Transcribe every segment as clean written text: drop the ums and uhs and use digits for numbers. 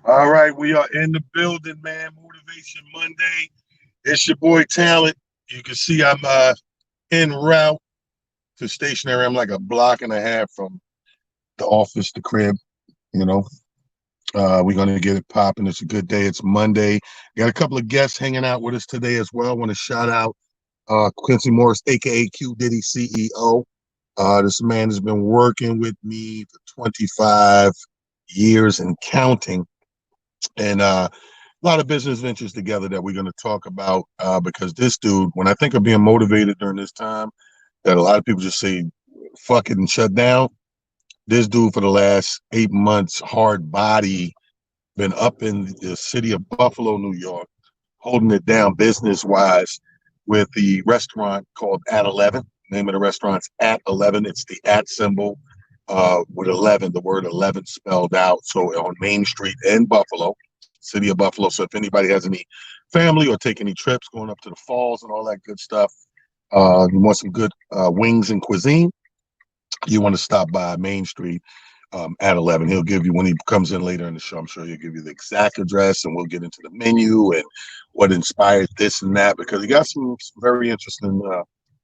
All right, we are in the building, man. Motivation Monday. It's your boy Talent. You can see I'm en route to stationary. I'm like a block and a half from the office, the crib. You know, we're gonna get it popping. It's a good day. It's Monday. Got a couple of guests hanging out with us today as well. I want to shout out Quincy Morris, aka Q Diddy CEO. This man has been working with me for 25 years and counting, and a lot of business ventures together that we're going to talk about because this dude, when I think of being motivated during this time, that a lot of people just say, fuck it and shut down. This dude, for the last 8 months, hard body, been up in the city of Buffalo, New York, holding it down business wise with the restaurant called At 11. Name of the restaurant's At 11. It's the at symbol with 11, the word 11 spelled out. So on Main Street in Buffalo, city of Buffalo. So if anybody has any family or take any trips going up to the falls and all that good stuff, you want some good wings and cuisine, you want to stop by Main Street at 11. He'll give you, when he comes in later in the show, I'm sure he'll give you the exact address and we'll get into the menu and what inspired this and that, because he got some very interesting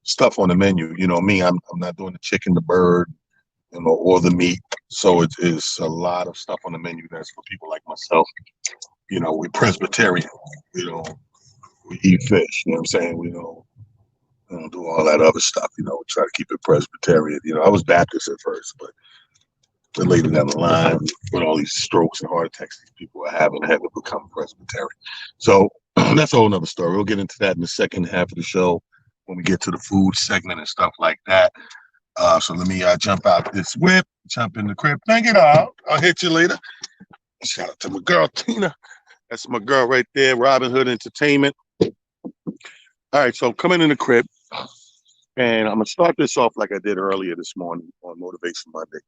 stuff on the menu. You know me, I'm not doing the chicken, the bird, or the meat. So it is a lot of stuff on the menu that's for people like myself. You know, we're Presbyterian. You know, we eat fish. You know what I'm saying? We don't do all that other stuff. You know, we try to keep it Presbyterian. You know, I was Baptist at first, but later down the line, with all these strokes and heart attacks these people are having, I had to become Presbyterian. So that's a whole nother story. We'll get into that in the second half of the show when we get to the food segment and stuff like that. So let me jump out this whip, jump in the crib. Thank it all. I'll hit you later. Shout out to my girl Tina. That's my girl right there, Robin Hood Entertainment. All right, so coming in the crib, and I'm gonna start this off like I did earlier this morning on Motivation Monday.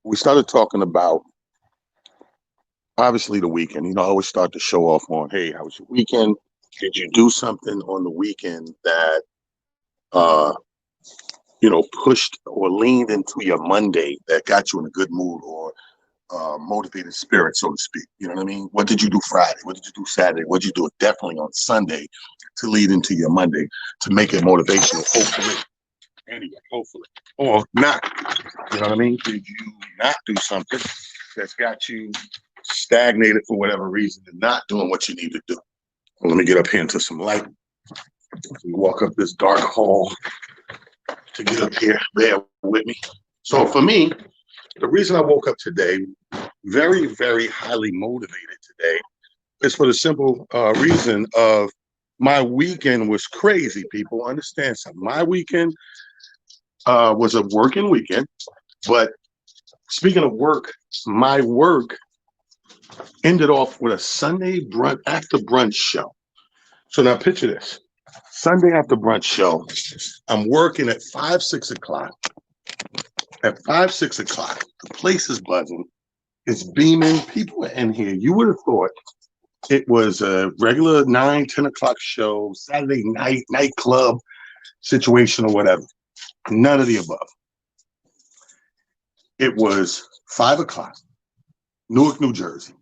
We started talking about obviously the weekend. You know, I always start the show off on, hey, how was your weekend? Did you do something on the weekend that pushed or leaned into your Monday that got you in a good mood or motivated spirit, so to speak? You know what I mean? What did you do Friday? What did you do Saturday? What did you do definitely on Sunday to lead into your Monday to make it motivational, hopefully? Anyway, hopefully. Or not. You know what I mean? Did you not do something that's got you stagnated for whatever reason and not doing what you need to do? Well, let me get up here into some light. We walk up this dark hall to get up here. Bear with me. So for me, the reason I woke up today, very, very highly motivated today, is for the simple reason of my weekend was crazy. People understand something. My weekend was a working weekend, but speaking of work, my work ended off with a Sunday after brunch show. So now picture this. Sunday after brunch show, I'm working at 5, 6 o'clock. At 5, 6 o'clock, the place is buzzing. It's beaming. People are in here. You would have thought it was a regular 9, 10 o'clock show, Saturday nightclub situation or whatever. None of the above. It was 5 o'clock, Newark, New Jersey.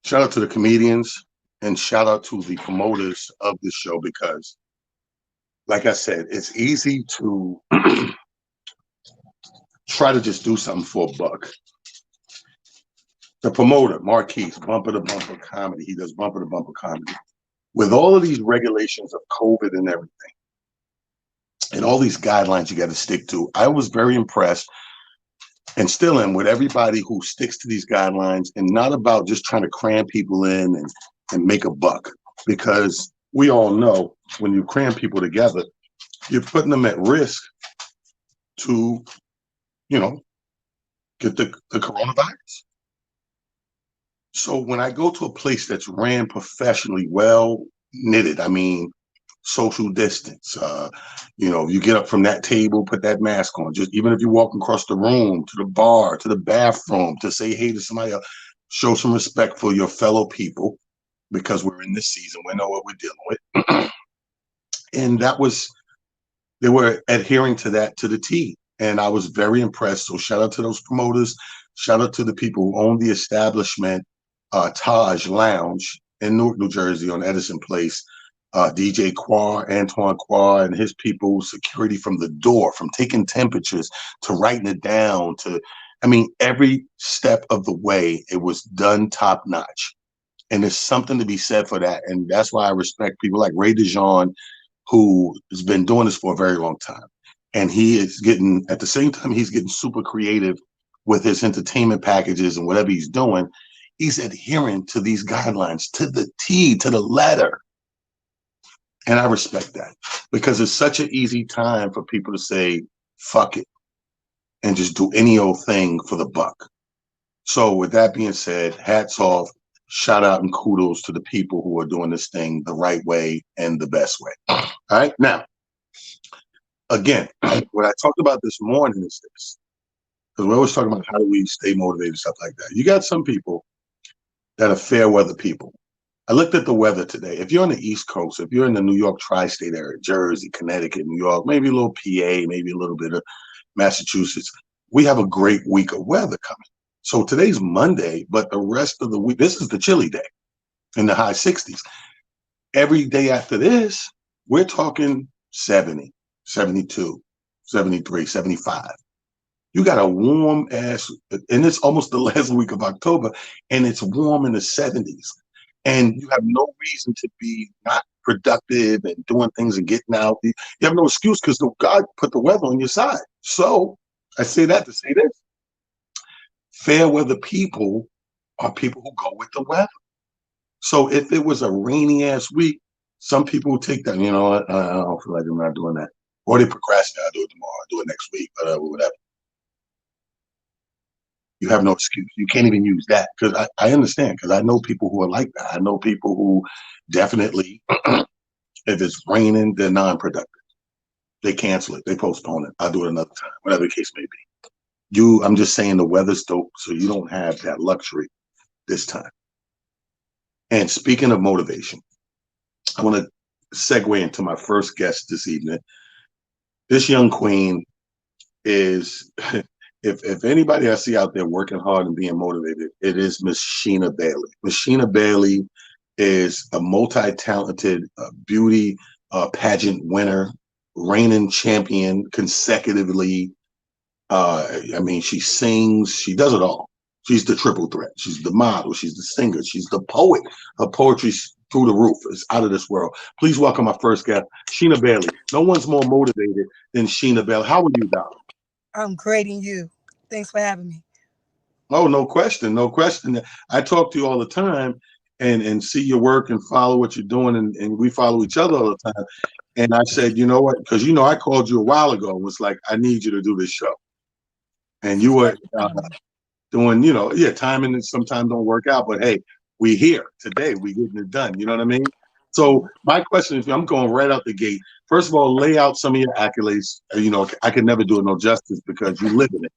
Shout out to the comedians and shout out to the promoters of this show because, like I said, it's easy to try to just do something for a buck. The promoter, Marquise, Bumper to Bumper Comedy, he does Bumper to Bumper Comedy. With all of these regulations of COVID and everything, and all these guidelines you got to stick to, I was very impressed and still am with everybody who sticks to these guidelines and not about just trying to cram people in and make a buck. Because we all know when you cram people together, you're putting them at risk to, get the coronavirus. So when I go to a place that's ran professionally, well knitted, I mean, social distance, you get up from that table, put that mask on, just even if you're walking across the room to the bar, to the bathroom, to say hey to somebody else, show some respect for your fellow people because we're in this season, we know what we're dealing with. And they were adhering to that to the T. And I was very impressed. So shout out to those promoters. Shout out to the people who own the establishment, Taj Lounge in Newark, New Jersey on Edison Place. DJ Quar, Antoine Quar, and his people, security from the door, from taking temperatures to writing it down to, I mean, every step of the way, it was done top notch. And there's something to be said for that. And that's why I respect people like Ray DeJean, who has been doing this for a very long time. And he is getting, at the same time, he's getting super creative with his entertainment packages and whatever he's doing. He's adhering to these guidelines to the T, to the letter. And I respect that because it's such an easy time for people to say, fuck it, and just do any old thing for the buck. So with that being said, hats off, shout out and kudos to the people who are doing this thing the right way and the best way. All right. Now, again, what I talked about this morning is this, because we're always talking about how do we stay motivated, stuff like that. You got some people that are fair weather people. I looked at the weather today. If you're on the East Coast, if you're in the New York tri-state area, Jersey, Connecticut, New York, maybe a little PA, maybe a little bit of Massachusetts, we have a great week of weather coming. So today's Monday, but the rest of the week, this is the chilly day in the high 60s. Every day after this, we're talking 70, 72, 73, 75. You got a warm ass, and it's almost the last week of October, and it's warm in the 70s. And you have no reason to be not productive and doing things and getting out. You have no excuse because God put the weather on your side. So I say that to say this. Fair weather people are people who go with the weather. So if it was a rainy ass week, some people will take that, you know, I don't feel like I'm not doing that. Or they procrastinate, I'll do it tomorrow, I'll do it next week, whatever. You have no excuse. You can't even use that because I understand because I know people who are like that. I know people who definitely, if it's raining, they're non-productive. They cancel it. They postpone it. I'll do it another time, whatever the case may be. I'm just saying the weather's dope, so you don't have that luxury this time. And speaking of motivation, I want to segue into my first guest this evening. This young queen is... If anybody I see out there working hard and being motivated, it is Miss Sheena Bailey. Miss Sheena Bailey is a multi-talented beauty pageant winner, reigning champion consecutively. I mean, she sings, she does it all. She's the triple threat. She's the model. She's the singer. She's the poet. Her poetry's through the roof. It's out of this world. Please welcome my first guest, Sheena Bailey. No one's more motivated than Sheena Bailey. How are you, darling? I'm great, and you? Thanks for having me. Oh, no question, no question. I talk to you all the time and see your work and follow what you're doing, and we follow each other all the time. And I said, you know what? Because I called you a while ago and was like, I need you to do this show. And you were doing, timing and sometimes don't work out, but hey, we here today. We getting it done. You know what I mean? So my question is, I'm going right out the gate. First of all, lay out some of your accolades. I could never do it no justice because you live in it.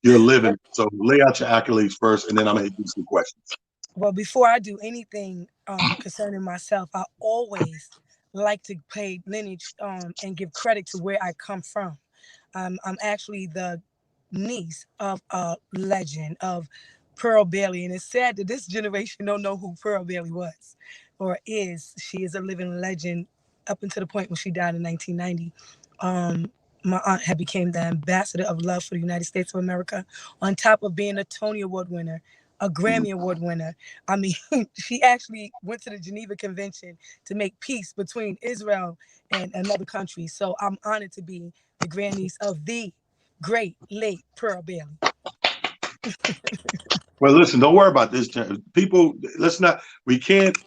You're living. So lay out your accolades first, and then I'm going to hit you some questions. Well, before I do anything concerning myself, I always like to pay lineage and give credit to where I come from. I'm actually the niece of a legend of Pearl Bailey, and it's sad that this generation don't know who Pearl Bailey was or is. She is a living legend up until the point when she died in 1990. My aunt had became the ambassador of love for the United States of America, on top of being a Tony Award winner, a Grammy Award winner. I mean, she actually went to the Geneva Convention to make peace between Israel and another country. So I'm honored to be the grandniece of the great late Pearl Bailey. Well, listen, don't worry about this. People, let's not. We can't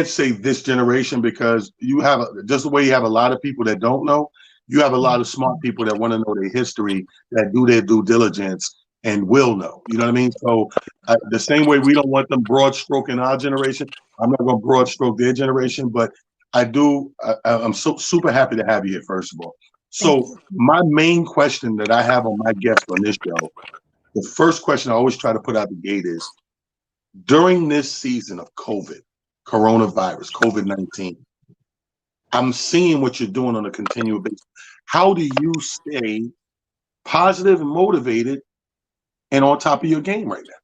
say this generation because you have just the way you have a lot of people that don't know. You have a lot of smart people that want to know their history, that do their due diligence and will know. You know what I mean? So the same way we don't want them broad stroking our generation, I'm not going to broad stroke their generation, but I do. I'm so super happy to have you here. First of all, so my main question that I have on my guest on this show, the first question I always try to put out the gate is, during this season of coronavirus, COVID-19, I'm seeing what you're doing on a continual basis. How do you stay positive and motivated and on top of your game right now?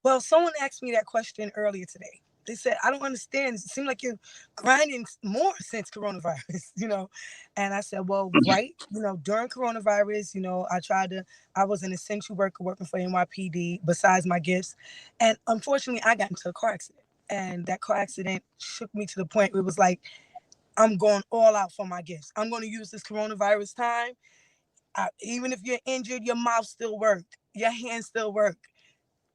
Well, someone asked me that question earlier today. They said, I don't understand. It seems like you're grinding more since coronavirus, And I said, well, right, during coronavirus, I was an essential worker working for NYPD besides my gifts. And unfortunately, I got into a car accident. And that car accident shook me to the point where it was like, I'm going all out for my gifts. I'm going to use this coronavirus time. Even if you're injured, your mouth still work. Your hands still work.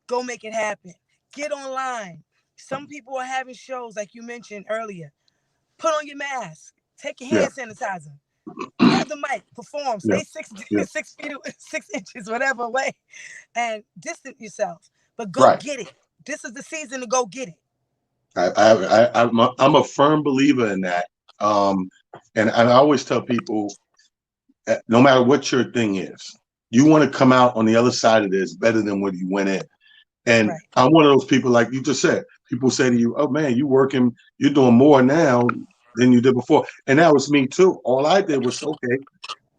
Go make it happen. Get online. Some people are having shows like you mentioned earlier. Put on your mask. Take your Yeah, hand sanitizer. Grab the mic. Perform. yeah, Stay six yeah. 6 feet, 6 inches, whatever away, and distance yourself. But go Right. get it. This is the season to go get it. I'm a firm believer in that. Um, and I always tell people, no matter what your thing is, you want to come out on the other side of this better than what you went in. And Right. I'm one of those people, like you just said, people say to you, oh man, you're doing more now than you did before. And that was me too. All I did was, okay,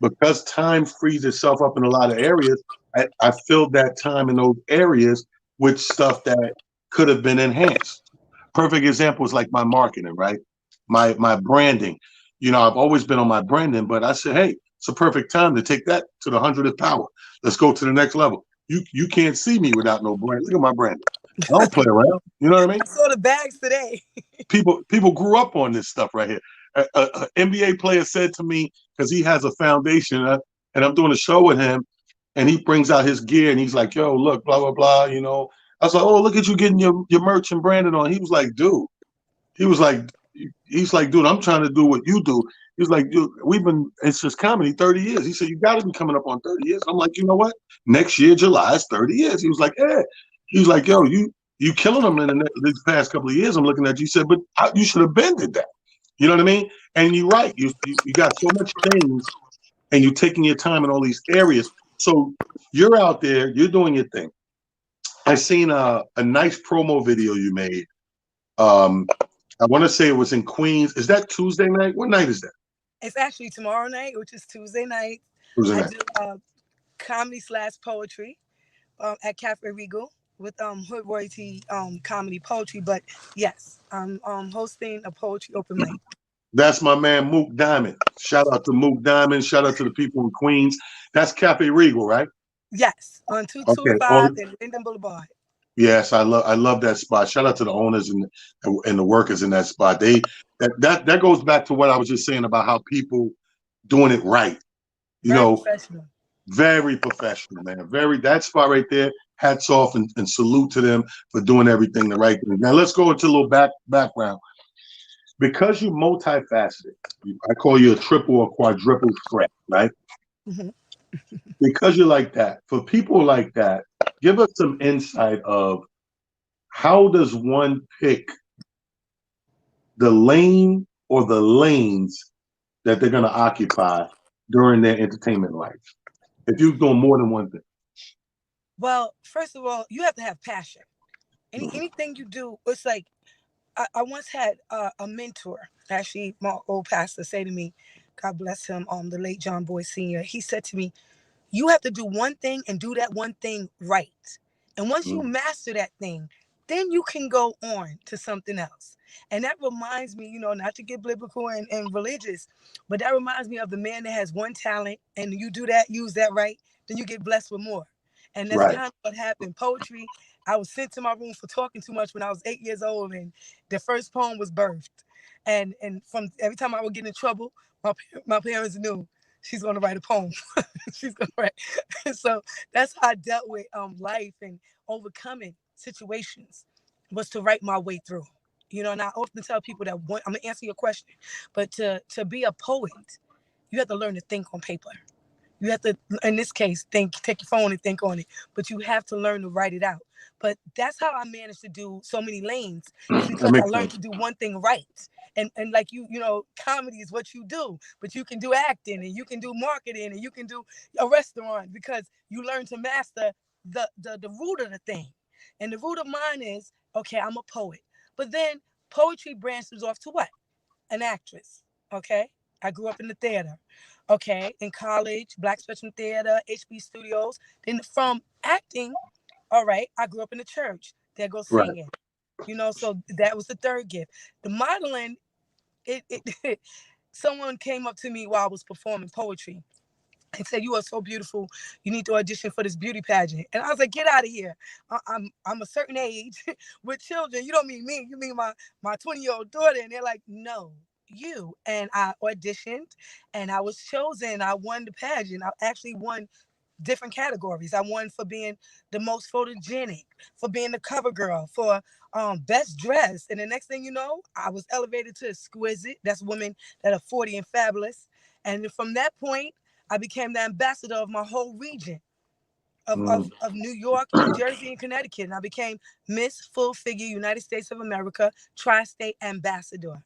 because time frees itself up in a lot of areas, I filled that time in those areas with stuff that could have been enhanced. Perfect example is like my marketing, right? My branding. I've always been on my branding, but I said, hey, it's a perfect time to take that to the 100th power. Let's go to the next level. You can't see me without no brand. Look at my branding. I don't play around. You know what I mean? I saw the bags today. People grew up on this stuff right here. A NBA player said to me, because he has a foundation, and I'm doing a show with him, and he brings out his gear, and he's like, "Yo, look, blah blah blah." I was like, "Oh, look at you getting your merch and branding on." He was like, "Dude," he was like, "Dude, I'm trying to do what you do." He was like, "Dude, it's just comedy 30 years." He said, "You got to be coming up on 30 years." I'm like, "You know what? Next year, July is 30 years." He was like, "Yeah." He was like, "Yo, you killing them in these past couple of years." I'm looking at you. He said, "But you should have been did that." You know what I mean? And you're right. You got so much things, and you're taking your time in all these areas. So you're out there, you're doing your thing. I seen a nice promo video you made. Um, I want to say it was in Queens. Is that Tuesday night? What night is that? It's actually tomorrow night, which is Tuesday night. Tuesday I night. do comedy/poetry at Cafe Regal with Hood Royalty comedy poetry. But yes, I'm hosting a poetry open mic. That's my man Mook Diamond. Shout out to Mook Diamond. Shout out to the people in Queens. That's Cafe Regal, right? Yes, on Okay. 225 and Linden Boulevard. Yes, I love that spot. Shout out to the owners and the workers in that spot. That goes back to what I was just saying about how people doing it right. You Very know, professional. very professional, man. That spot right there. Hats off and salute to them for doing everything the right thing. Now let's go into a little background. Because you're multifaceted, I call you a triple or quadruple threat, right? Mhm. Because you're like that. For people like that, give us some insight of how does one pick the lane or the lanes that they're going to occupy during their entertainment life if you're doing more than one thing. Well, first of all, you have to have passion. Mhm. Anything you do, it's like I once had a mentor, actually, my old pastor, say to me, God bless him, the late John Boyd Sr. He said to me, you have to do one thing and do that one thing right. And once you master that thing, then you can go on to something else. And that reminds me, not to get biblical and religious, but that reminds me of the man that has one talent and you do that, use that right, then you get blessed with more. And that's Right. kind of what happened. Poetry, I was sent to my room for talking too much when I was 8 years old, and the first poem was birthed. And from every time I would get in trouble, my parents knew she's going to write a poem. She's going to write. So that's how I dealt with life and overcoming situations, was to write my way through. And I often tell people that I'm gonna answer your question, but to be a poet, you have to learn to think on paper. You have to, in this case, take your phone and think on it, but you have to learn to write it out. But that's how I managed to do so many lanes, is That because I makes learned sense. to do one thing right. And like comedy is what you do, but you can do acting and you can do marketing and you can do a restaurant because you learn to master the root of the thing. And the root of mine is, okay, I'm a poet. But then poetry branches off to what? An actress. Okay. I grew up in the theater. Okay, in college, Black Spectrum Theater, HB Studios. Then from acting, all right, I grew up in the church. There goes Right. singing. So that was the third gift. The modeling, it someone came up to me while I was performing poetry and said, "You are so beautiful. You need to audition for this beauty pageant." And I was like, "Get out of here! I'm a certain age with children. You don't mean me. You mean my 20-year-old daughter." And they're like, "No, you." And I auditioned, and I was chosen. I won the pageant. I actually won different categories. I won for being the most photogenic, for being the cover girl, for best dressed. And the next thing you know, I was elevated to exquisite. That's women that are 40 and fabulous. And from that point, I became the ambassador of my whole region Mm. of New York, New Jersey, and Connecticut. And I became Miss Full Figure United States of America Tri-State Ambassador.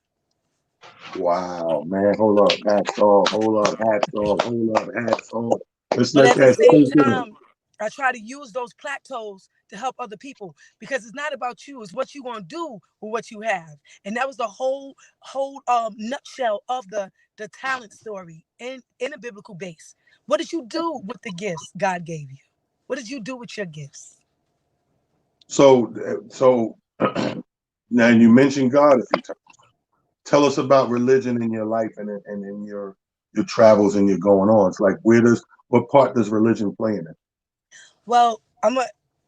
Wow, man. Hold up. Hats off. Hold up. Hats off. Hold up. Hats off. Let's But let at the that same sink in. time, I try to use those plateaus to help other people because it's not about you, it's what you're gonna do with what you have. And that was the whole nutshell of the talent story in a biblical base. What did you do with the gifts God gave you? What did you do with your gifts? So now you mentioned God a few times. Tell us about religion in your life and in your travels and your going on. It's like what part does religion play in it? Well,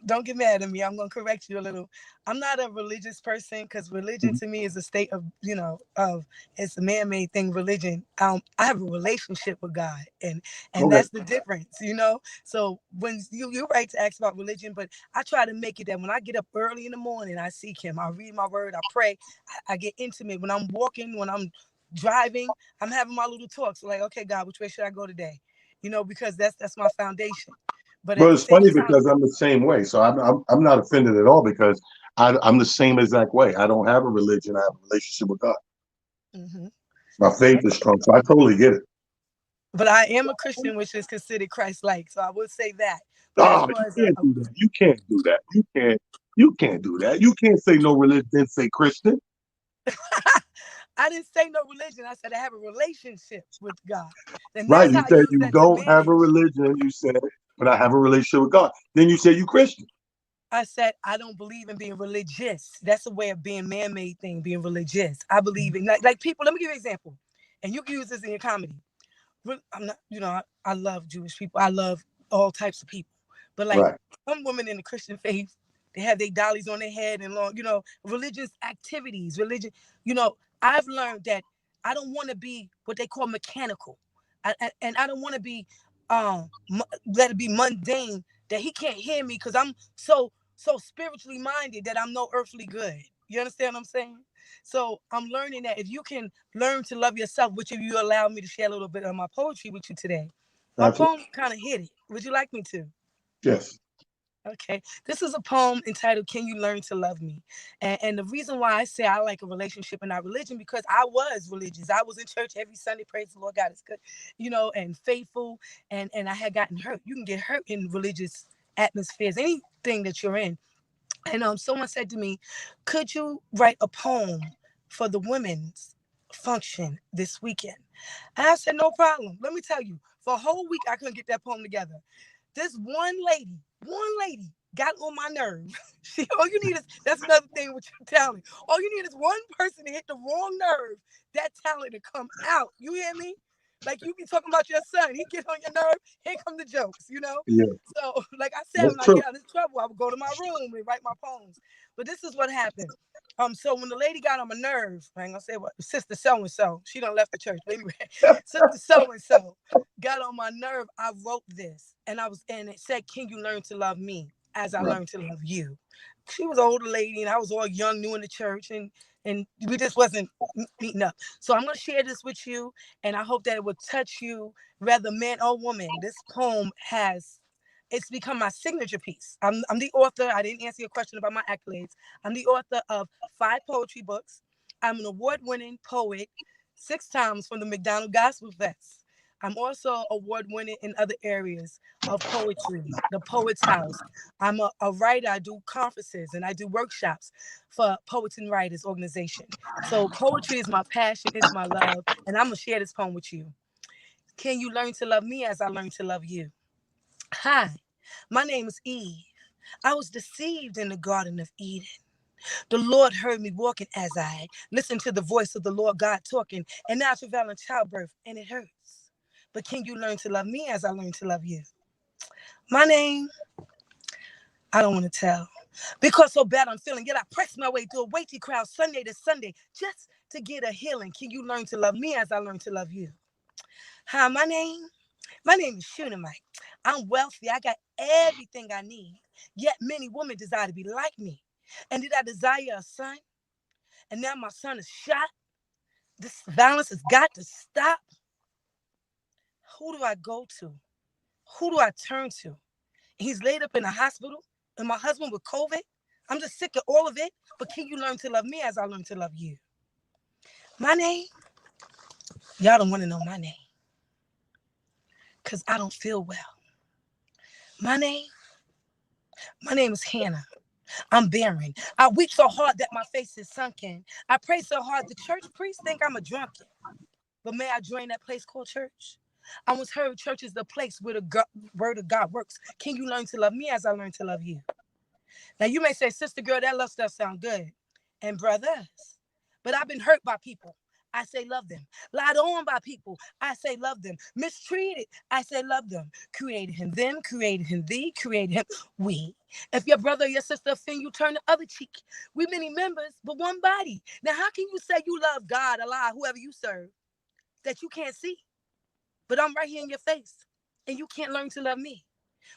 don't get mad at me. I'm gonna correct you a little. I'm not a religious person because religion to me is a state of, of it's a man-made thing. Religion. I have a relationship with God, and Okay. that's the difference. So when you're right to ask about religion, but I try to make it that when I get up early in the morning, I seek Him. I read my word. I pray. I get intimate. When I'm walking, when I'm driving, I'm having my little talks. Like, okay, God, which way should I go today? Because that's my foundation. But at But the it's same funny time, because I'm the same way. So I'm not offended at all because I'm the same exact way. I don't have a religion. I have a relationship with God. hmm My faith is strong. So I totally get it. but I am a Christian, which is considered Christ-like. So I would say that. But as Oh, far as you can't do that. You can't do that. You can't do that. You can't say no religion and say Christian. I didn't say no religion. I said I have a relationship with God. And Right. that's You how I said use you that to don't have a manage. religion, you said, but I have a relationship with God. Then you say you Christian. I said I don't believe in being religious. That's a way of being man-made thing, being religious. I believe in like people. Let me give you an example, and you can use this in your comedy. I'm not, I love Jewish people. I love all types of people. But like Right. some women in the Christian faith, they have their dollies on their head and long, religious activities, religion. I've learned that I don't want to be what they call mechanical. And I don't want to be let it be mundane that he can't hear me because I'm so spiritually minded that I'm no earthly good. You understand what I'm saying? So I'm learning that if you can learn to love yourself, which if you allow me to share a little bit of my poetry with you today, my Absolutely. poem kind of hit it. Would you like me to? Yes. Okay. This is a poem entitled Can You Learn to Love Me? And the reason why I say I like a relationship and not religion, because I was religious. I was in church every Sunday, praise the Lord, God is good, and faithful. And I had gotten hurt. You can get hurt in religious atmospheres, anything that you're in. And someone said to me, "Could you write a poem for the women's function this weekend?" And I said, "No problem." Let me tell you, for a whole week I couldn't get that poem together. This one lady got on my nerve. All you need is that's another thing with your talent. All you need is one person to hit the wrong nerve, that talent to come out. You hear me? Like you be talking about your son, he get on your nerve. Here come the jokes. Yeah. So, like I said, That's when I true. get out of trouble, I would go to my room and write my poems. But this is what happened. So when the lady got on my nerves, I ain't gonna say what sister so and so, she done left the church. But anyway, sister so and so got on my nerve. I wrote this, and it said, "Can you learn to love me as I Right. learned to love you?" She was an older lady, and I was all young, new in the church, and we just wasn't meeting up. So I'm gonna share this with you, and I hope that it will touch you, whether man or woman. This poem it's become my signature piece. I'm the author. I didn't answer your question about my accolades. I'm the author of 5 poetry books. I'm an award-winning poet 6 times from the McDonald Gospel Fest. I'm also award winning in other areas of poetry, the Poets House. I'm a writer. I do conferences and I do workshops for Poets and Writers Organization. So poetry is my passion, it's my love, and I'm gonna share this poem with you. Can you learn to love me as I learn to love you? Hi, my name is Eve. I was deceived in the Garden of Eden. The Lord heard me walking as I listened to the voice of the Lord God talking, and now travailing childbirth, and it hurts. But can you learn to love me as I learn to love you? My name, I don't want to tell. Because so bad I'm feeling, yet I press my way through a weighty crowd Sunday to Sunday just to get a healing. Can you learn to love me as I learn to love you? Hi, my name is Shunammite. I'm wealthy. I got everything I need. Yet many women desire to be like me. And did I desire a son? And now my son is shot. This violence has got to stop. Who do I go to? Who do I turn to? He's laid up in a hospital, and my husband with COVID. I'm just sick of all of it. But can you learn to love me as I learn to love you? My name? Y'all don't want to know my name. Because I don't feel well. My name? My name is Hannah. I'm barren. I weep so hard that my face is sunken. I pray so hard the church priests think I'm a drunken. But may I join that place called church? I once heard church is the place where the word of God works. Can you learn to love me as I learn to love you? Now you may say, sister girl, that love stuff sound good. And brothers, but I've been hurt by people. I say love them. Lied on by people. I say love them. Mistreated. I say love them. Created him them, created him thee, created him we. If your brother or your sister offend you, turn the other cheek. We many members, but one body. Now how can you say you love God, Allah, whoever you serve, that you can't see? But I'm right here in your face, and you can't learn to love me.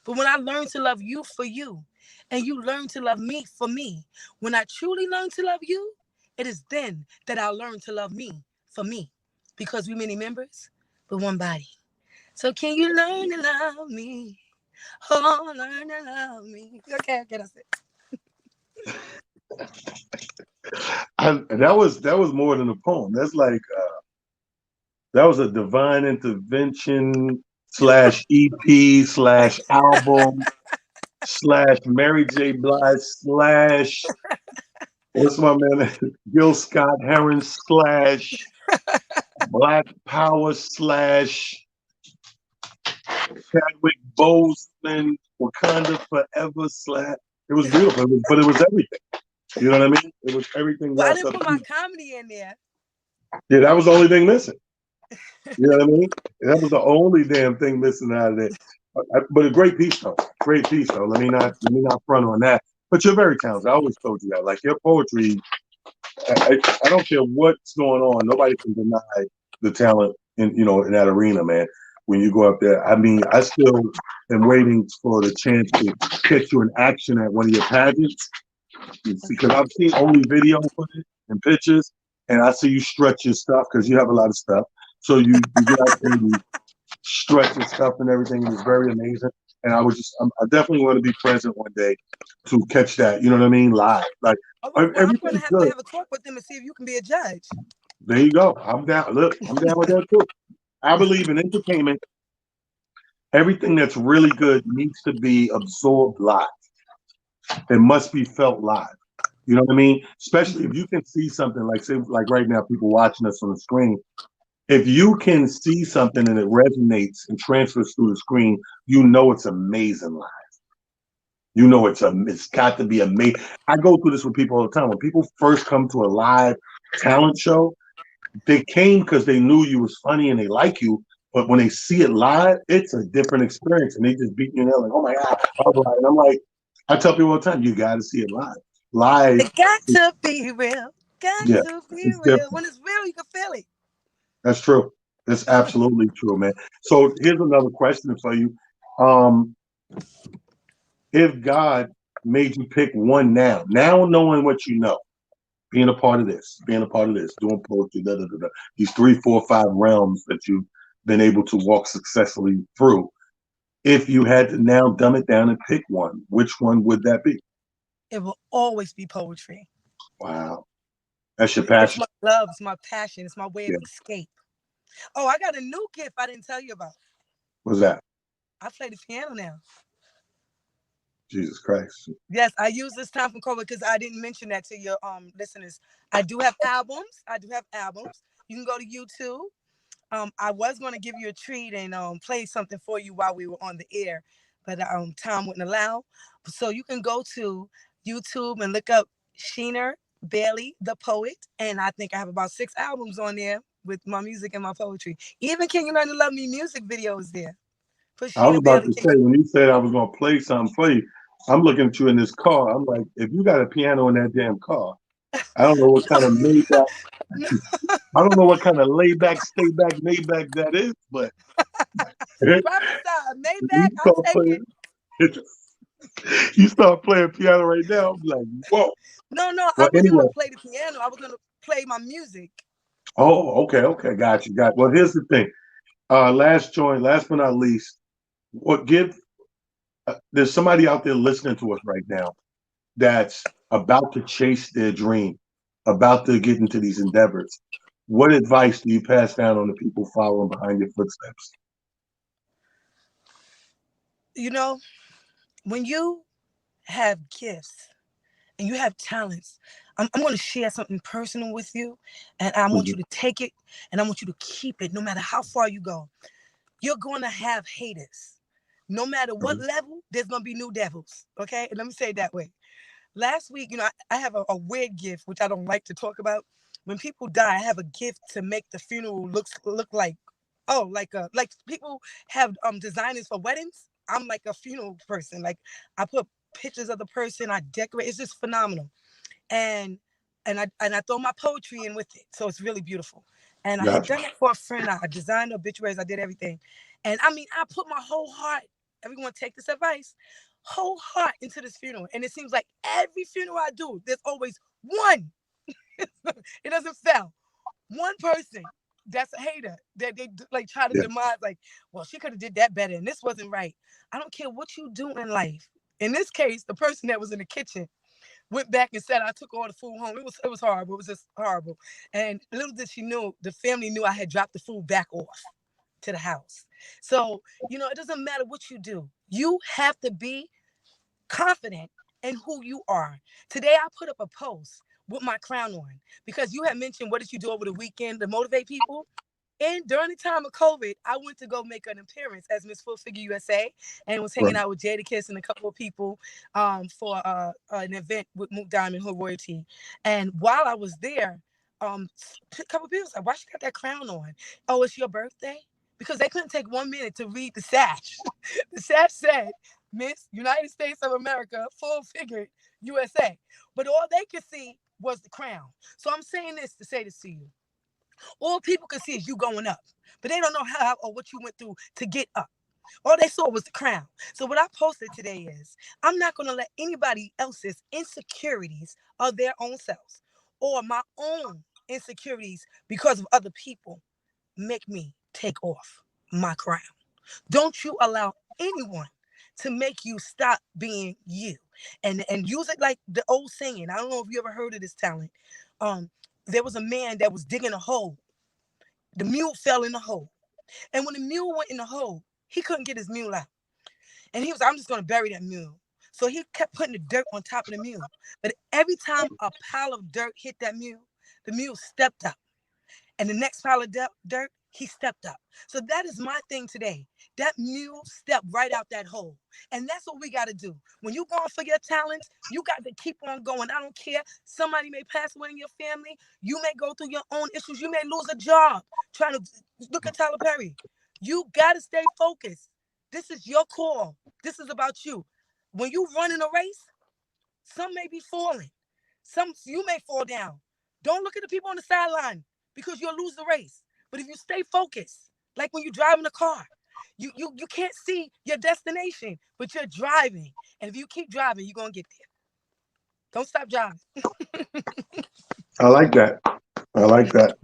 But when I learn to love you for you, and you learn to love me for me, when I truly learn to love you, it is then that I'll learn to love me for me. Because we many members, but one body. So can you learn to love me? Oh, learn to love me. Okay, that's it. That was more than a poem. That's like that was a divine intervention slash EP slash album slash Mary J. Blige slash what's my man Gil Scott Heron slash Black Power slash Chadwick Boseman Wakanda Forever slash. It was beautiful, but it was everything. You know what I mean? It was everything. But I didn't put my comedy in there. Yeah, that was the only thing missing. You know what I mean? That was the only damn thing missing out of it. But a great piece though. Great piece though. Let me not front on that. But you're very talented. I always told you that. Like your poetry, I don't care what's going on. Nobody can deny the talent in that arena, man. When you go up there, I mean, I still am waiting for the chance to catch you in action at one of your pageants. Because I've seen only video footage and pictures, and I see you stretch your stuff because you have a lot of stuff. So you get out there and you stretch your stuff and everything, and it's very amazing. And I definitely want to be present one day to catch that. You know what I mean? Live, like well, I'm going to everything's good. have a talk with them and see if you can be a judge. There you go. I'm down. Look, I'm down with that too. I believe in entertainment. Everything that's really good needs to be absorbed live. It must be felt live. You know what I mean? Especially if you can see something like, say, like right now, people watching us on the screen. If you can see something and it resonates and transfers through the screen, you know it's amazing live. You know it's got to be amazing. I go through this with people all the time. When people first come to a live talent show, they came because they knew you was funny and they like you. But when they see it live, it's a different experience, and they just beat you in there like, "Oh my god!" Blah, blah. And I'm like, I tell people all the time, you got to see it live. Live, it got to be real. Got yeah, to be it's real. different. When it's real, you can feel it. That's true. That's absolutely true, man. So here's another question for you. If God made you pick one now knowing what you know, being a part of this, doing poetry, these 3, 4, 5 realms that you've been able to walk successfully through, if you had to now dumb it down and pick one, which one would that be? It will always be poetry. Wow. That's your It's passion. my love. It's my passion. It's my way of Yeah, escape. Oh, I got a new gift I didn't tell you about. What's that? I play the piano now. Jesus Christ. Yes, I use this time from COVID because I didn't mention that to your listeners. I do have albums. I do have albums. You can go to YouTube. I was going to give you a treat and play something for you while we were on the air, but time wouldn't allow. So you can go to YouTube and look up Sheena Bailey, the poet, and I think I have about 6 albums on there with my music and my poetry. Even Can You Learn to Love Me music videos there. Put I was Sheena about Bailey. to say, when you said I was going to play something for you, I'm looking at you in this car. I'm like, if you got a piano in that damn car, I don't know what kind of Maybach, I don't know what kind of layback, stay back, Maybach that is, but Prophesy, Maybach, you I'll start take it. playing, you start playing piano right now. I'm like, whoa. No, I Well, wasn't anyway. gonna play the piano. I was gonna play my music. Oh, okay, got you. Well, here's the thing. Last but not least, what give? There's somebody out there listening to us right now that's about to chase their dream, about to get into these endeavors. What advice do you pass down on the people following behind your footsteps? You know, when you have gifts and you have talents, I'm going to share something personal with you, and I want you Mhm. to take it and I want you to keep it no matter how far you go. You're going to have haters. No matter what Mhm. level, there's going to be new devils. Okay? And let me say it that way. Last week, I have a weird gift, which I don't like to talk about. When people die, I have a gift to make the funeral look like, oh, like people have designers for weddings. I'm like a funeral person. Like I put pictures of the person, I decorate. It's just phenomenal. And I throw my poetry in with it. So it's really beautiful. And I had Gotcha. done it for a friend. I designed obituaries, I did everything. And I mean, I put my whole heart, everyone take this advice, whole heart into this funeral. And it seems like every funeral I do, there's always one. It doesn't fail. One person that's a hater that they like try to Yeah. demise, like, well, she could have did that better and this wasn't right. I don't care what you do in life. In this case, the person that was in the kitchen went back and said I took all the food home. It was horrible. It was just horrible. And little did she know, the family knew I had dropped the food back off to the house. So, it doesn't matter what you do. You have to be confident in who you are. Today I put up a post with my crown on because you had mentioned what did you do over the weekend to motivate people. And during the time of COVID, I went to go make an appearance as Miss Full Figure USA and was hanging Right. out with Jadakiss and a couple of people for an event with Mook Diamond, her royalty. And while I was there, a couple of people said, "Why she got that crown on? Oh, it's your birthday?" Because they couldn't take 1 minute to read the sash. The sash said, "Miss United States of America, Full Figure USA," but all they could see was the crown. So I'm saying this to say this to you. All people can see is you going up, but they don't know how or what you went through to get up. All they saw was the crown. So what I posted today is I'm not going to let anybody else's insecurities of their own selves or my own insecurities because of other people make me take off my crown. Don't you allow anyone to make you stop being you. And use it like the old saying. I don't know if you ever heard of this talent. Um, there was a man that was digging a hole. The mule fell in the hole. And when the mule went in the hole, he couldn't get his mule out. And he was, I'm just going to bury that mule. So he kept putting the dirt on top of the mule. But every time a pile of dirt hit that mule, the mule stepped up. And the next pile of dirt, he stepped up. So that is my thing today. That mule stepped right out that hole. And that's what we got to do. When you're going for your talents, you got to keep on going. I don't care. Somebody may pass away in your family. You may go through your own issues. You may lose a job. Trying to look at Tyler Perry. You got to stay focused. This is your call. This is about you. When you run in a race, some may be falling. Some you may fall down. Don't look at the people on the sideline because you'll lose the race. But if you stay focused, like when you're driving a car, you can't see your destination, but you're driving. And if you keep driving, you're gonna get there. Don't stop driving. I like that. I like that.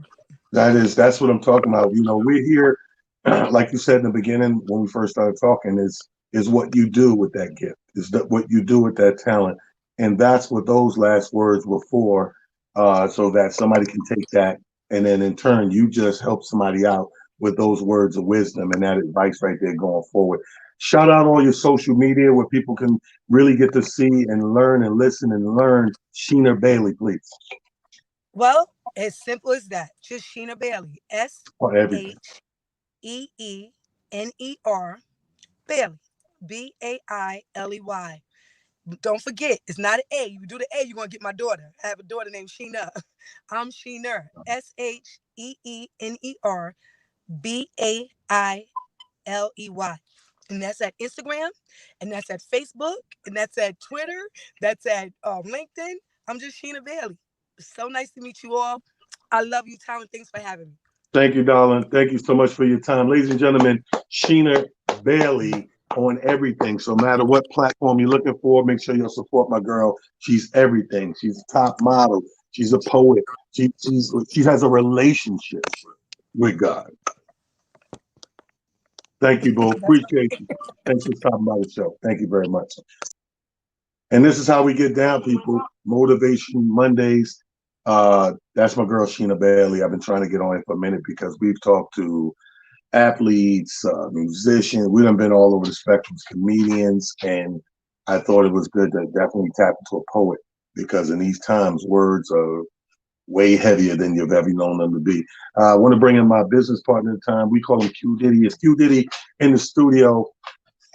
That's what I'm talking about. We're here, like you said in the beginning when we first started talking, is what you do with that gift, is that what you do with that talent, and that's what those last words were for, so that somebody can take that And then in turn, you just help somebody out with those words of wisdom and that advice right there going forward. Shout out all your social media where people can really get to see and learn and listen and learn Sheena Bailey, please. Well, as simple as that. Just Sheena Bailey. For everything. SHEENER Bailey. BAILEY. Don't forget, it's not an A. You do the A, you're gonna get my daughter. I have a daughter named Sheena. I'm Sheener. SHEENER BAILEY. And that's at Instagram, and that's at Facebook, and that's at Twitter, that's at LinkedIn. I'm just Sheena Bailey. So nice to meet you all. I love you, Tom, and thanks for having me. Thank you, darling. Thank you so much for your time. Ladies and gentlemen, Sheena Bailey on everything. So no matter what platform you're looking for, make sure you'll support my girl. She's everything. She's a top model. She's a poet. She has a relationship with God. Thank you, Bo. Appreciate you. Thanks for stopping by the show. Thank you very much. And this is how we get down, people. Motivation Mondays. That's my girl Sheena Bailey. I've been trying to get on it for a minute because we've talked to athletes, musicians. We done been all over the spectrum, comedians, and I thought it was good to definitely tap into a poet because in these times, words are way heavier than you've ever known them to be. I want to bring in my business partner at the time. We call him Q Diddy. It's Q Diddy in the studio.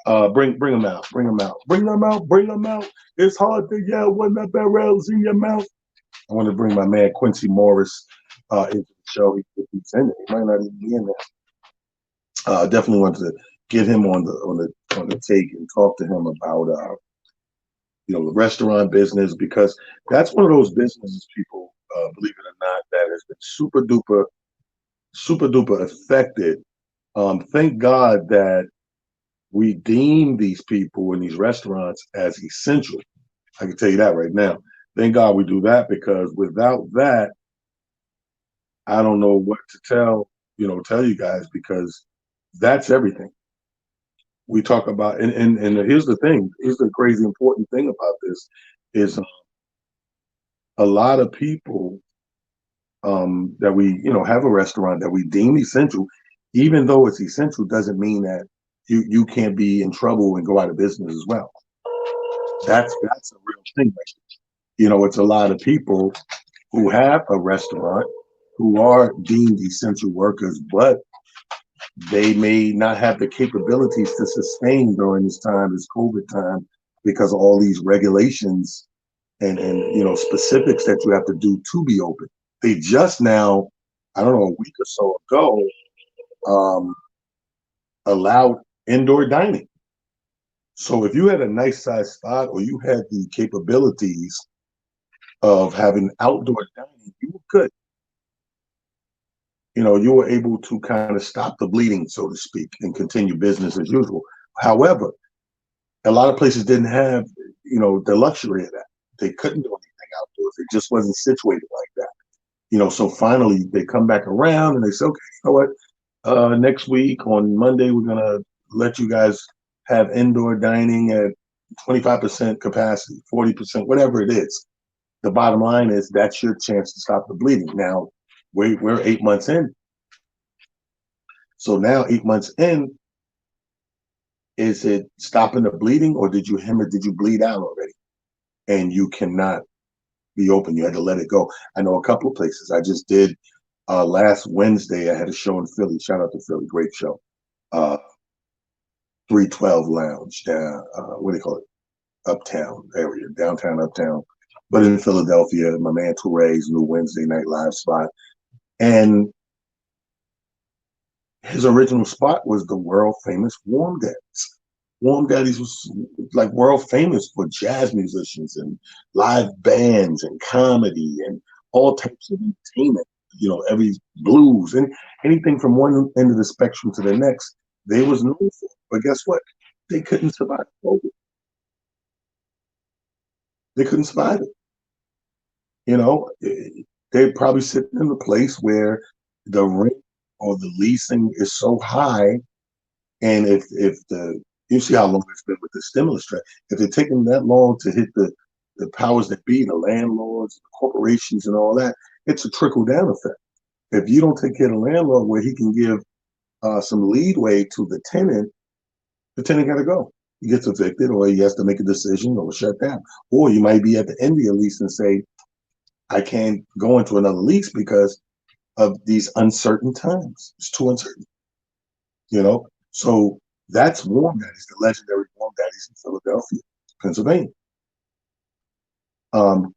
Bring them out. Bring them out. Bring them out. Bring them out. It's hard to yell when the barrel's in your mouth. I want to bring my man Quincy Morris into the show. He's in it. He might not even be in there. Definitely want to get him on the take and talk to him about the restaurant business because that's one of those businesses, people, believe it or not, that has been super duper affected. Thank God that we deem these people in these restaurants as essential. I can tell you that right now. Thank God we do that because without that, I don't know what to tell you guys because that's everything. We talk about and here's the thing. Here's the crazy important thing about this is a lot of people that we have a restaurant that we deem essential, even though it's essential, doesn't mean that you can't be in trouble and go out of business as well. That's a real thing. It's a lot of people who have a restaurant who are deemed essential workers, but they may not have the capabilities to sustain during this time, this COVID time, because of all these regulations and specifics that you have to do to be open. They just now, I don't know, a week or so ago, allowed indoor dining. So if you had a nice size spot or you had the capabilities of having outdoor dining, you were good. You were able to kind of stop the bleeding, so to speak, and continue business as usual. However, a lot of places didn't have, the luxury of that. They couldn't do anything outdoors. It just wasn't situated like that. So finally they come back around and they say, okay, you know what? Next week on Monday, we're going to let you guys have indoor dining at 25% capacity, 40%, whatever it is. The bottom line is that's your chance to stop the bleeding. Now, we're 8 months in. So now 8 months in, is it stopping the bleeding or did you bleed out already? And you cannot be open. You had to let it go. I know a couple of places. I just did last Wednesday, I had a show in Philly. Shout out to Philly, great show. 312 Lounge down, what do you call it? Uptown area, downtown Uptown. But in Philadelphia, my man Touré's new Wednesday night live spot. And his original spot was the world famous Warm Daddies. Warm Daddies was like world famous for jazz musicians and live bands and comedy and all types of entertainment. Every blues and anything from one end of the spectrum to the next, they was known for. But guess what? They couldn't survive COVID. They couldn't survive it. They're probably sitting in a place where the rent or the leasing is so high, and if you see how long it's been with the stimulus check, if they're taking that long to hit the powers that be, the landlords, the corporations, and all that, it's a trickle down effect. If you don't take care of the landlord where he can give some leadway to the tenant got to go. He gets evicted, or he has to make a decision or shut down. Or you might be at the end of your lease and say, I can't go into another lease because of these uncertain times. It's too uncertain, you know? So that's Warm Daddies, the legendary Warm Daddies in Philadelphia, Pennsylvania.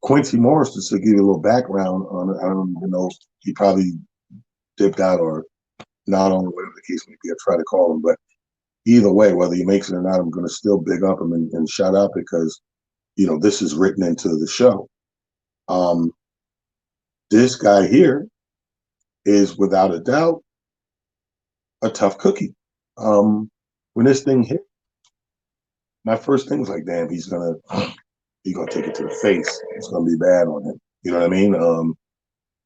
Quincy Morris, just to give you a little background on it, I don't even know, he probably dipped out or not on, whatever the case may be. I try to call him, but either way, whether he makes it or not, I'm going to still big up him and shout out because, you know, this is written into the show. This guy here is without a doubt a tough cookie. When this thing hit, my first thing was like, damn, he's gonna take it to the face. It's gonna be bad on him. You know what I mean?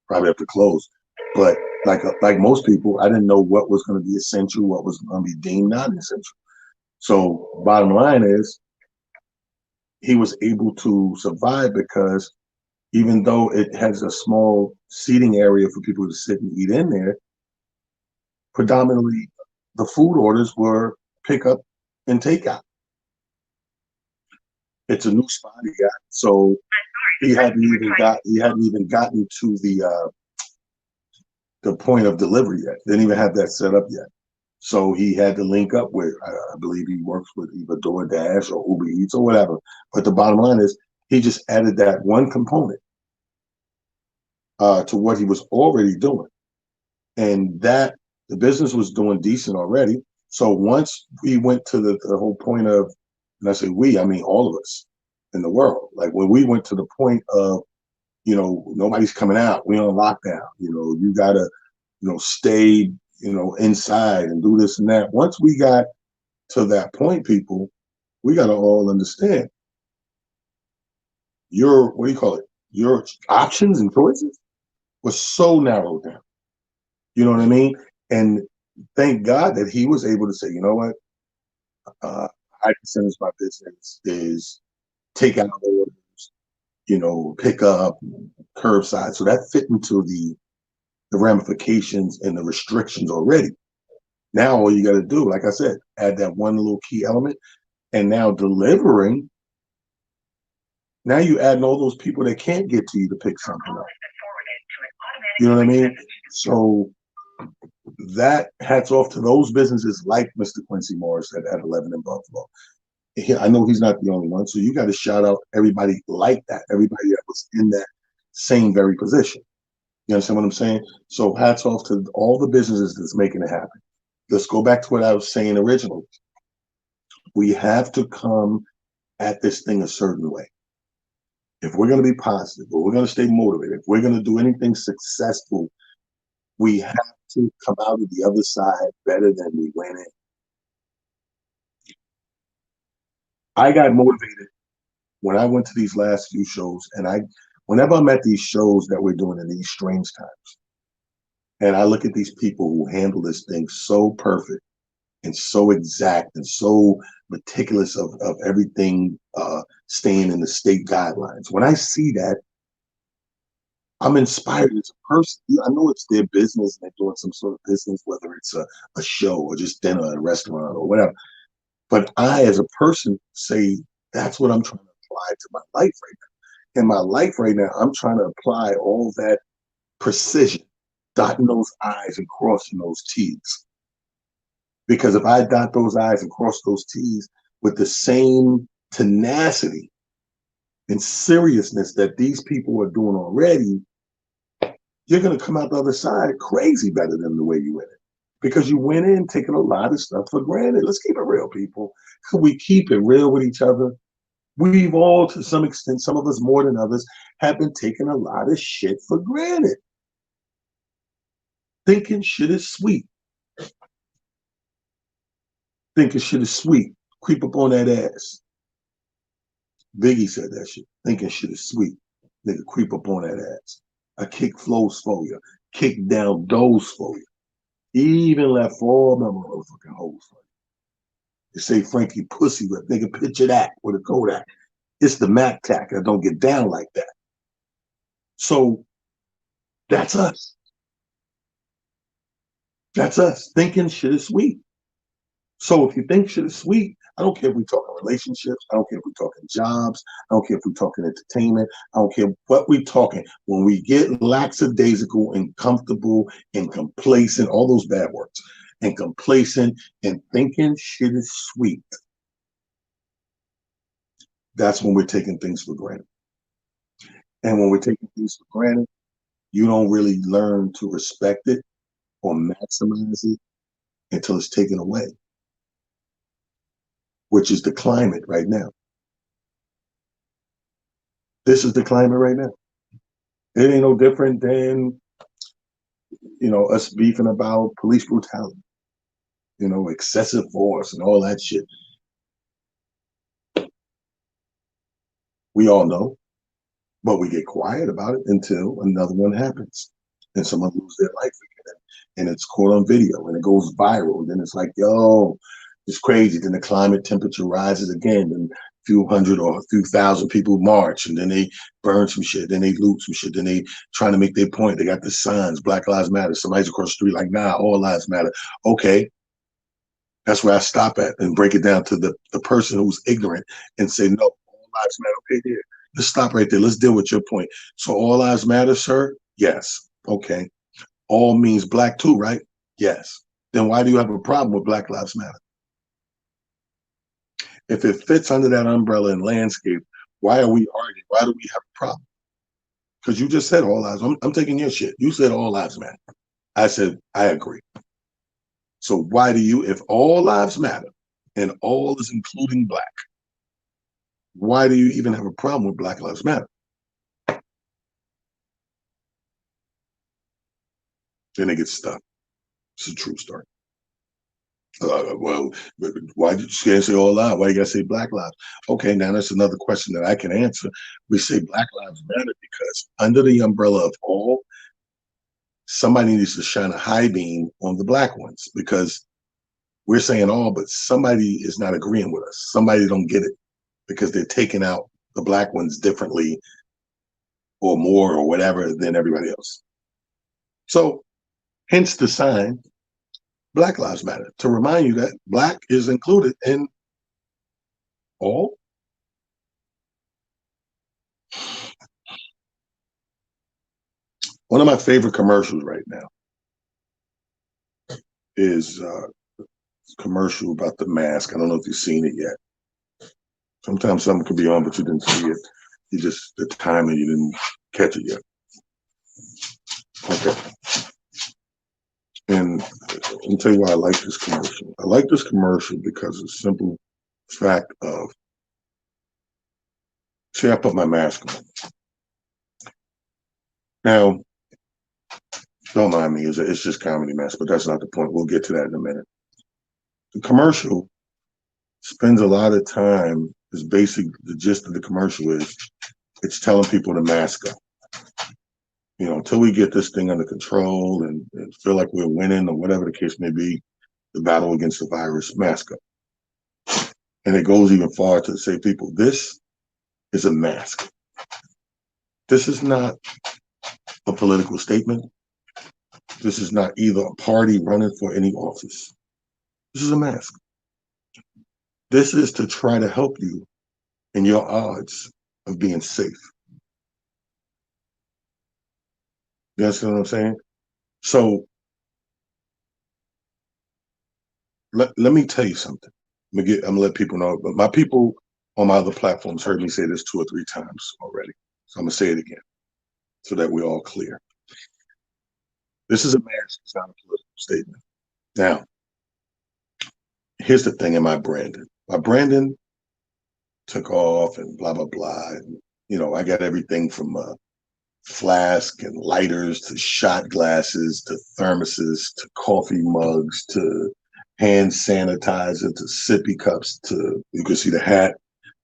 Probably have to close. But like most people, I didn't know what was going to be essential, what was going to be deemed non-essential. So bottom line is, he was able to survive because even though it has a small seating area for people to sit and eat in there, predominantly the food orders were pick up and takeout. It's a new spot he got, so he hadn't even gotten to the point of delivery yet. Didn't even have that set up yet. So he had to link up with, I believe he works with either DoorDash or Uber Eats or whatever. But the bottom line is, he just added that one component to what he was already doing. And that the business was doing decent already. So once we went to the whole point of, and I say we, I mean all of us in the world. Like when we went to the point of, you know, nobody's coming out, we on lockdown, you know, you gotta, you know, stay, you know, inside and do this and that. Once we got to that point, people, we gotta all understand your, what do you call it? Your options and choices was so narrowed down. You know what I mean? And thank God that he was able to say, you know what? High percentage of my business is takeout orders, you know, pick up, curbside. So that fit into the ramifications and the restrictions already. Now all you got to do, like I said, add that one little key element, and now delivering. Now you adding all those people that can't get to you to pick something up. You know what I mean? So that hats off to those businesses like Mr. Quincy Morris at 11 in Buffalo. I know he's not the only one, so you got to shout out everybody like that, everybody that was in that same very position. You understand what I'm saying? So hats off to all the businesses that's making it happen. Let's go back to what I was saying originally. We have to come at this thing a certain way. If we're going to be positive, or we're going to stay motivated, if we're going to do anything successful, we have to come out of the other side better than we went in. I got motivated when I went to these last few shows, and whenever I'm at these shows that we're doing in these strange times, and I look at these people who handle this thing so perfect and so exact and so meticulous of everything staying in the state guidelines. When I see that, I'm inspired as a person. I know it's their business and they're doing some sort of business, whether it's a show or just dinner at a restaurant or whatever. But I, as a person, say that's what I'm trying to apply to my life right now. In my life right now, I'm trying to apply all that precision, dotting those I's and crossing those T's. Because if I dot those I's and cross those T's with the same tenacity and seriousness that these people are doing already, you're going to come out the other side crazy better than the way you went in. Because you went in taking a lot of stuff for granted. Let's keep it real, people. Could we keep it real with each other? We've all, to some extent, some of us more than others, have been taking a lot of shit for granted. Thinking shit is sweet. Thinking shit is sweet. Creep up on that ass. Biggie said that shit. Thinking shit is sweet. Nigga, creep up on that ass. I kick flows for you. Kick down doors for you. He even left all my motherfucking hoes for you. They say Frankie pussy whip. Nigga, picture that with a Kodak. It's the Mac Tac that don't get down like that. So that's us. That's us thinking shit is sweet. So if you think shit is sweet, I don't care if we're talking relationships. I don't care if we're talking jobs. I don't care if we're talking entertainment. I don't care what we're talking. When we get lackadaisical and comfortable and complacent, all those bad words, and complacent and thinking shit is sweet, that's when we're taking things for granted. And when we're taking things for granted, you don't really learn to respect it or maximize it until it's taken away, which is the climate right now. This is the climate right now. It ain't no different than, us beefing about police brutality, excessive force and all that shit. We all know, but we get quiet about it until another one happens and someone loses their life again. And it's caught on video and it goes viral. And then it's like, yo, it's crazy. Then the climate temperature rises again. And a few hundred or a few thousand people march, and then they burn some shit. Then they loot some shit. Then they trying to make their point. They got the signs, Black Lives Matter. Somebody's across the street like, nah, all lives matter. Okay. That's where I stop at and break it down to the person who's ignorant and say, no, all lives matter. Okay, there. Let's stop right there. Let's deal with your point. So all lives matter, sir? Yes. Okay. All means black too, right? Yes. Then why do you have a problem with Black Lives Matter? If it fits under that umbrella and landscape, why are we arguing? Why do we have a problem? Because you just said all lives. I'm taking your shit. You said all lives matter. I said, I agree. So why do you, if all lives matter and all is including black, why do you even have a problem with Black Lives Matter? Then they get stuck. It's a true story. Well, why did you say all lives? Why you gotta say Black lives? Okay, now that's another question that I can answer. We say Black Lives Matter because under the umbrella of all, somebody needs to shine a high beam on the black ones because we're saying all, but somebody is not agreeing with us. Somebody don't get it because they're taking out the black ones differently or more or whatever than everybody else. So hence the sign, Black Lives Matter, to remind you that black is included in all. One of my favorite commercials right now is a commercial about the mask. I don't know if you've seen it yet. Sometimes something could be on, but you didn't see it. You just, the timing, you didn't catch it yet. Okay. And I'll tell you why I like this commercial. I like this commercial because of the simple fact of, see, I put my mask on. Now, don't mind me, it's just comedy mask, but that's not the point. We'll get to that in a minute. The commercial spends a lot of time, is basic, the gist of the commercial is, it's telling people to mask up. Until we get this thing under control and feel like we're winning or whatever the case may be, the battle against the virus, mask up. And it goes even far to say, people, this is a mask. This is not a political statement. This is not either a party running for any office. This is a mask. This is to try to help you in your odds of being safe. You understand what I'm saying? So let me tell you something. I'm gonna let people know, but my people on my other platforms heard me say this 2 or 3 times already. So I'm gonna say it again so that we're all clear. This is a mask, it's not a political statement. Now, here's the thing in my branding. My branding took off and blah, blah, blah. And, I got everything from flask and lighters to shot glasses to thermoses to coffee mugs to hand sanitizer to sippy cups to, you can see the hat,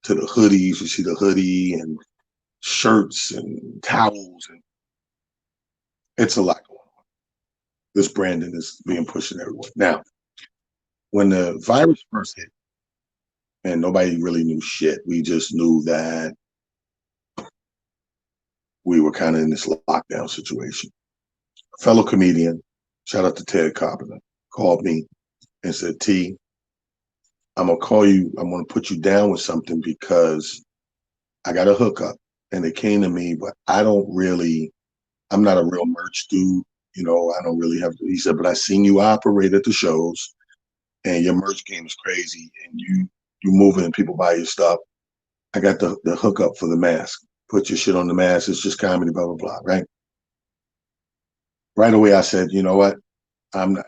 to the hoodies, you see the hoodie and shirts and towels. And it's a lot going on. This branding is being pushed everywhere. Now, when the virus first hit, and nobody really knew shit, we just knew that we were kind of in this lockdown situation. A fellow comedian shout out to Ted Carpenter, called me and said, T, I'm gonna call you, I'm gonna put you down with something because I got a hookup. And it came to me, but I'm not a real merch dude. I don't really have to. He said, but I seen you operate at the shows and your merch game is crazy and you moving and people buy your stuff. I got the hookup for the mask. Put your shit on the mask. It's just comedy, blah, blah, blah, right? Right away, I said, you know what? I'm not.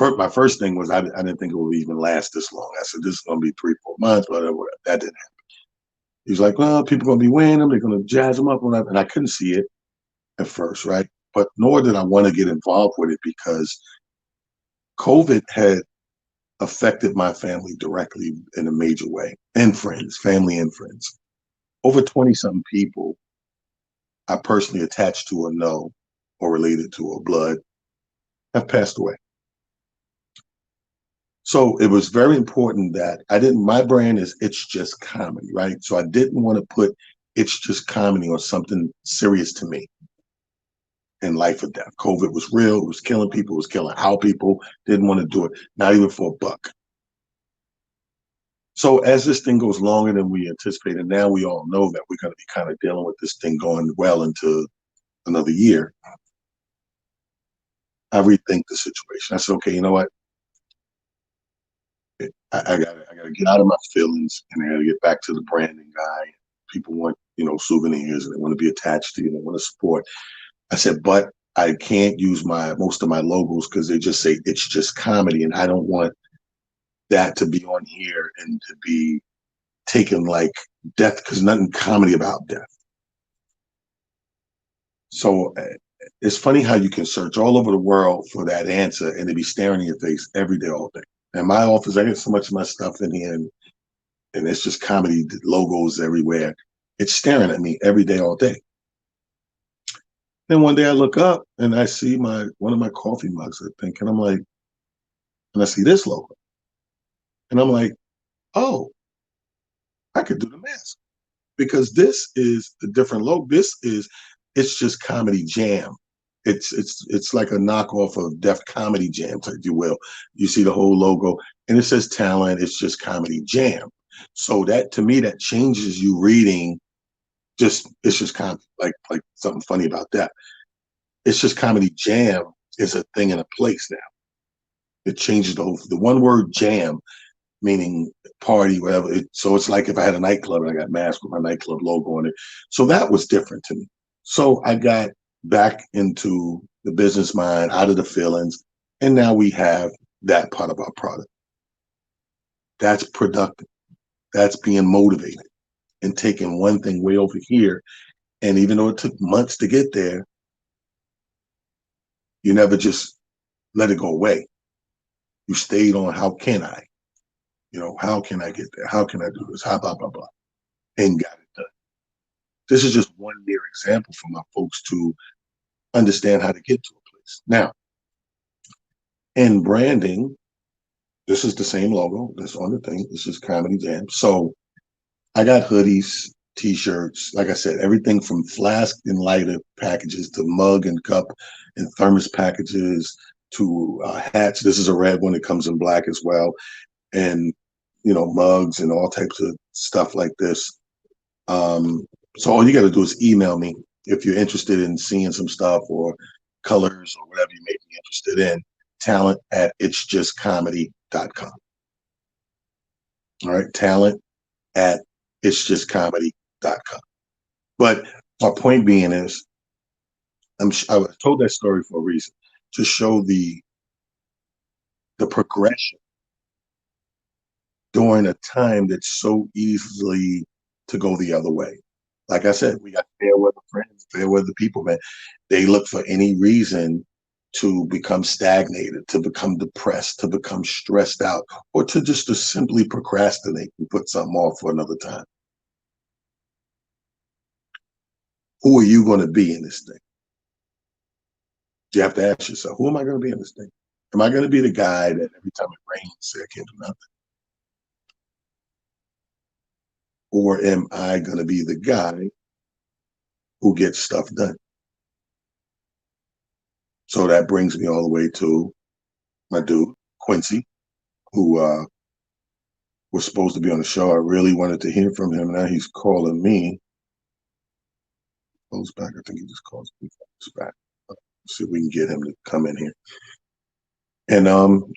My first thing was I didn't think it would even last this long. I said, this is going to be 3-4 months, whatever. That didn't happen. He was like, well, people are going to be wearing them. They're going to jazz them up. Whatever. And I couldn't see it at first, right? But nor did I want to get involved with it because COVID had affected my family directly in a major way, and friends, family and friends. Over 20-something people I personally attached to or know or related to or blood have passed away. So it was very important that my brand is It's Just Comedy, right? So I didn't want to put It's Just Comedy on something serious to me in life or death. COVID was real. It was killing people. It was killing our people. Didn't want to do it, not even for a buck. So as this thing goes longer than we anticipated, now we all know that we're going to be kind of dealing with this thing going well into another year. I rethink the situation. I said, okay, you know what? I gotta get out of my feelings and I gotta get back to the branding guy. People want, souvenirs and they want to be attached to you, they want to support. I said, but I can't use most of my logos because they just say It's Just Comedy, and I don't want that to be on here and to be taken like death, because nothing comedy about death. So it's funny how you can search all over the world for that answer and they be staring in your face every day, all day. In my office, I get so much of my stuff in here, and it's just comedy logos everywhere. It's staring at me every day, all day. Then one day I look up and I see one of my coffee mugs, I think, and I'm like, and I see this logo, and I'm like, oh, I could do the mask because this is a different logo. This is It's Just Comedy Jam. It's like a knockoff of Def Comedy Jam, if you will. You see the whole logo, and it says talent. It's Just Comedy Jam. So that, to me, that changes you reading. It's just comedy, like something funny about that. It's Just Comedy Jam is a thing in a place now. It changes the one word jam, meaning party, whatever. So it's like if I had a nightclub and I got masked with my nightclub logo on it. So that was different to me. So I got back into the business mind, out of the feelings, and now we have that part of our product. That's productive. That's being motivated and taking one thing way over here. And even though it took months to get there, you never just let it go away. You stayed on, how can I? How can I get there? How can I do this? How blah, blah, blah. And got it done. This is just one mere example for my folks to understand how to get to a place. Now, in branding, this is the same logo that's on the thing. This is Comedy Jam. So I got hoodies, t-shirts, like I said, everything from flask and lighter packages to mug and cup and thermos packages to hats. This is a red one. It comes in black as well. And, mugs and all types of stuff like this. So all you got to do is email me if you're interested in seeing some stuff or colors or whatever you may be interested in. Talent at itsjustcomedy.com. All right, talent at itsjustcomedy.com. But my point being is, I was told that story for a reason, to show the progression during a time that's so easily to go the other way. Like I said, we got fair weather friends, fair weather people, man. They look for any reason to become stagnated, to become depressed, to become stressed out, or to simply procrastinate and put something off for another time. Who are you going to be in this thing? You have to ask yourself, who am I going to be in this thing? Am I going to be the guy that every time it rains, say I can't do nothing? Or am I going to be the guy who gets stuff done? So that brings me all the way to my dude, Quincy, who was supposed to be on the show. I really wanted to hear from him. Now he's calling me. Calls back. I think he just calls me back. See if we can get him to come in here. And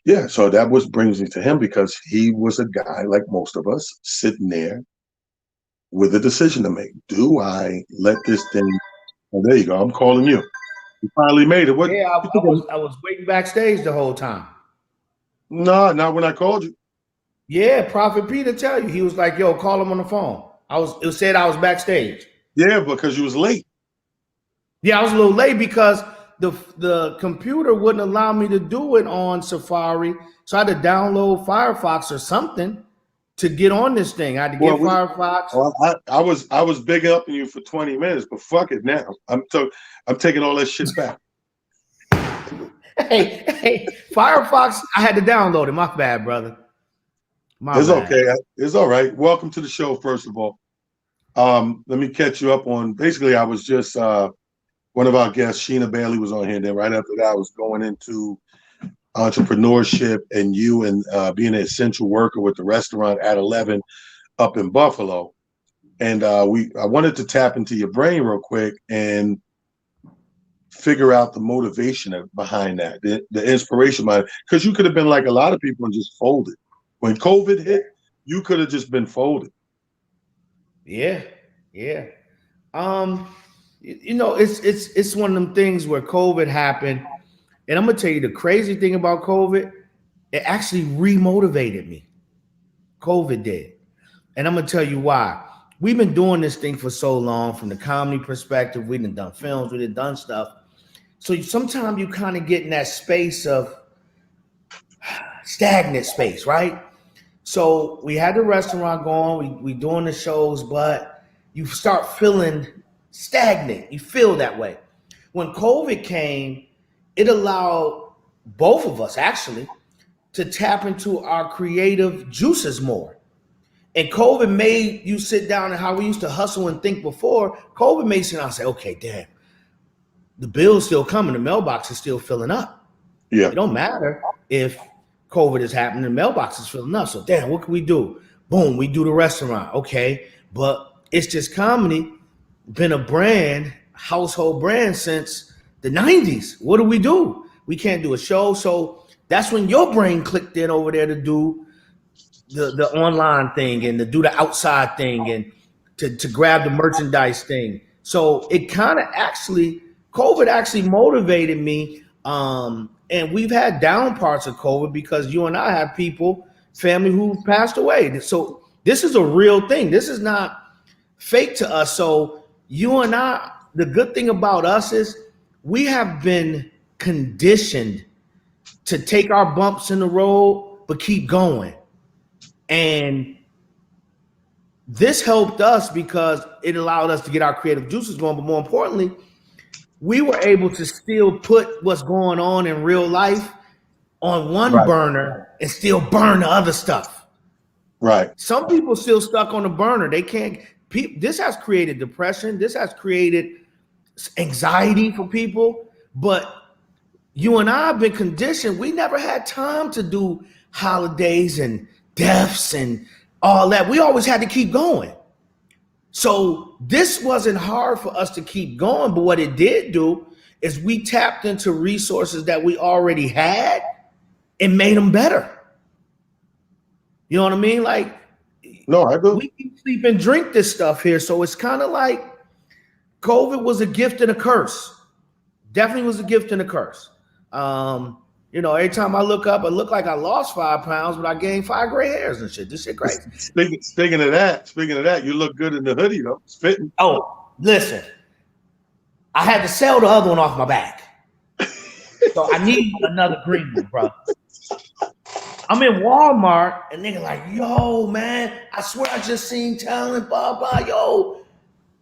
yeah, so that brings me to him because he was a guy like most of us sitting there with a decision to make. Do I let this thing? Oh, there you go. I'm calling you. You finally made it. What? Yeah, I was waiting backstage the whole time. No, not when I called you. Yeah, Prophet Peter tell you. He was like, yo, call him on the phone. It said I was backstage. Yeah, because you was late. Yeah, I was a little late because the computer wouldn't allow me to do it on Safari. So I had to download Firefox or something to get on this thing. I had to get Firefox. Well, I was bigging up on you for 20 minutes, but fuck it now. I'm taking all that shit back. Hey, Firefox, I had to download it. My bad, brother. It's okay. It's all right. Welcome to the show, first of all. Let me catch you up on, basically, I was just, one of our guests, Sheena Bailey, was on here. Then right after that, I was going into entrepreneurship and you and being an essential worker with the restaurant at 11 up in Buffalo. And I wanted to tap into your brain real quick and figure out the motivation behind that, the inspiration behind it. Because you could have been like a lot of people and just folded. When COVID hit, you could have just been folded. Yeah. You know, it's one of them things where COVID happened, and I'm gonna tell you the crazy thing about COVID, it actually remotivated me. COVID did, and I'm gonna tell you why. We've been doing this thing for so long, from the comedy perspective. We've done films, we've done stuff. So sometimes you kind of get in that space of stagnant space, right? So we had the restaurant going, we doing the shows, but you start feeling stagnant. You feel that way. When COVID came, it allowed both of us actually to tap into our creative juices more. And COVID made you sit down, and how we used to hustle and think before, COVID made you sit down and say, okay, damn, the bill's still coming, the mailbox is still filling up. Yeah. It don't matter if COVID is happening, the mailbox is filling up. So damn, what can we do? Boom, we do the restaurant. Okay, but It's Just Comedy been a brand, household brand since the 90s. What do? We can't do a show. So that's when your brain clicked in over there to do the online thing and to do the outside thing and to grab the merchandise thing. So it kind of COVID actually motivated me. And we've had down parts of COVID because you and I have family who passed away. So this is a real thing. This is not fake to us. So you and I, the good thing about us is we have been conditioned to take our bumps in the road, but keep going. And this helped us because it allowed us to get our creative juices going. But more importantly, we were able to still put what's going on in real life on one burner and still burn the other stuff. Right. Some people still stuck on the burner. They can't. This has created depression. This has created anxiety for people. But you and I have been conditioned. We never had time to do holidays and deaths and all that. We always had to keep going. So this wasn't hard for us to keep going, but what it did do is we tapped into resources that we already had and made them better. You know what I mean? Like, no, I do. We eat, sleep, and drink this stuff here. So it's kind of like COVID was a gift and a curse. Definitely was a gift and a curse. You know, every time I look up, I look like I lost 5 pounds, but I gained 5 gray hairs and shit. This shit crazy. Speaking of that, you look good in the hoodie though. It's fitting. Oh, listen. I had to sell the other one off my back. So I need another green one, bro. I'm in Walmart and nigga like, yo, man, I swear I just seen talent, blah, blah, yo.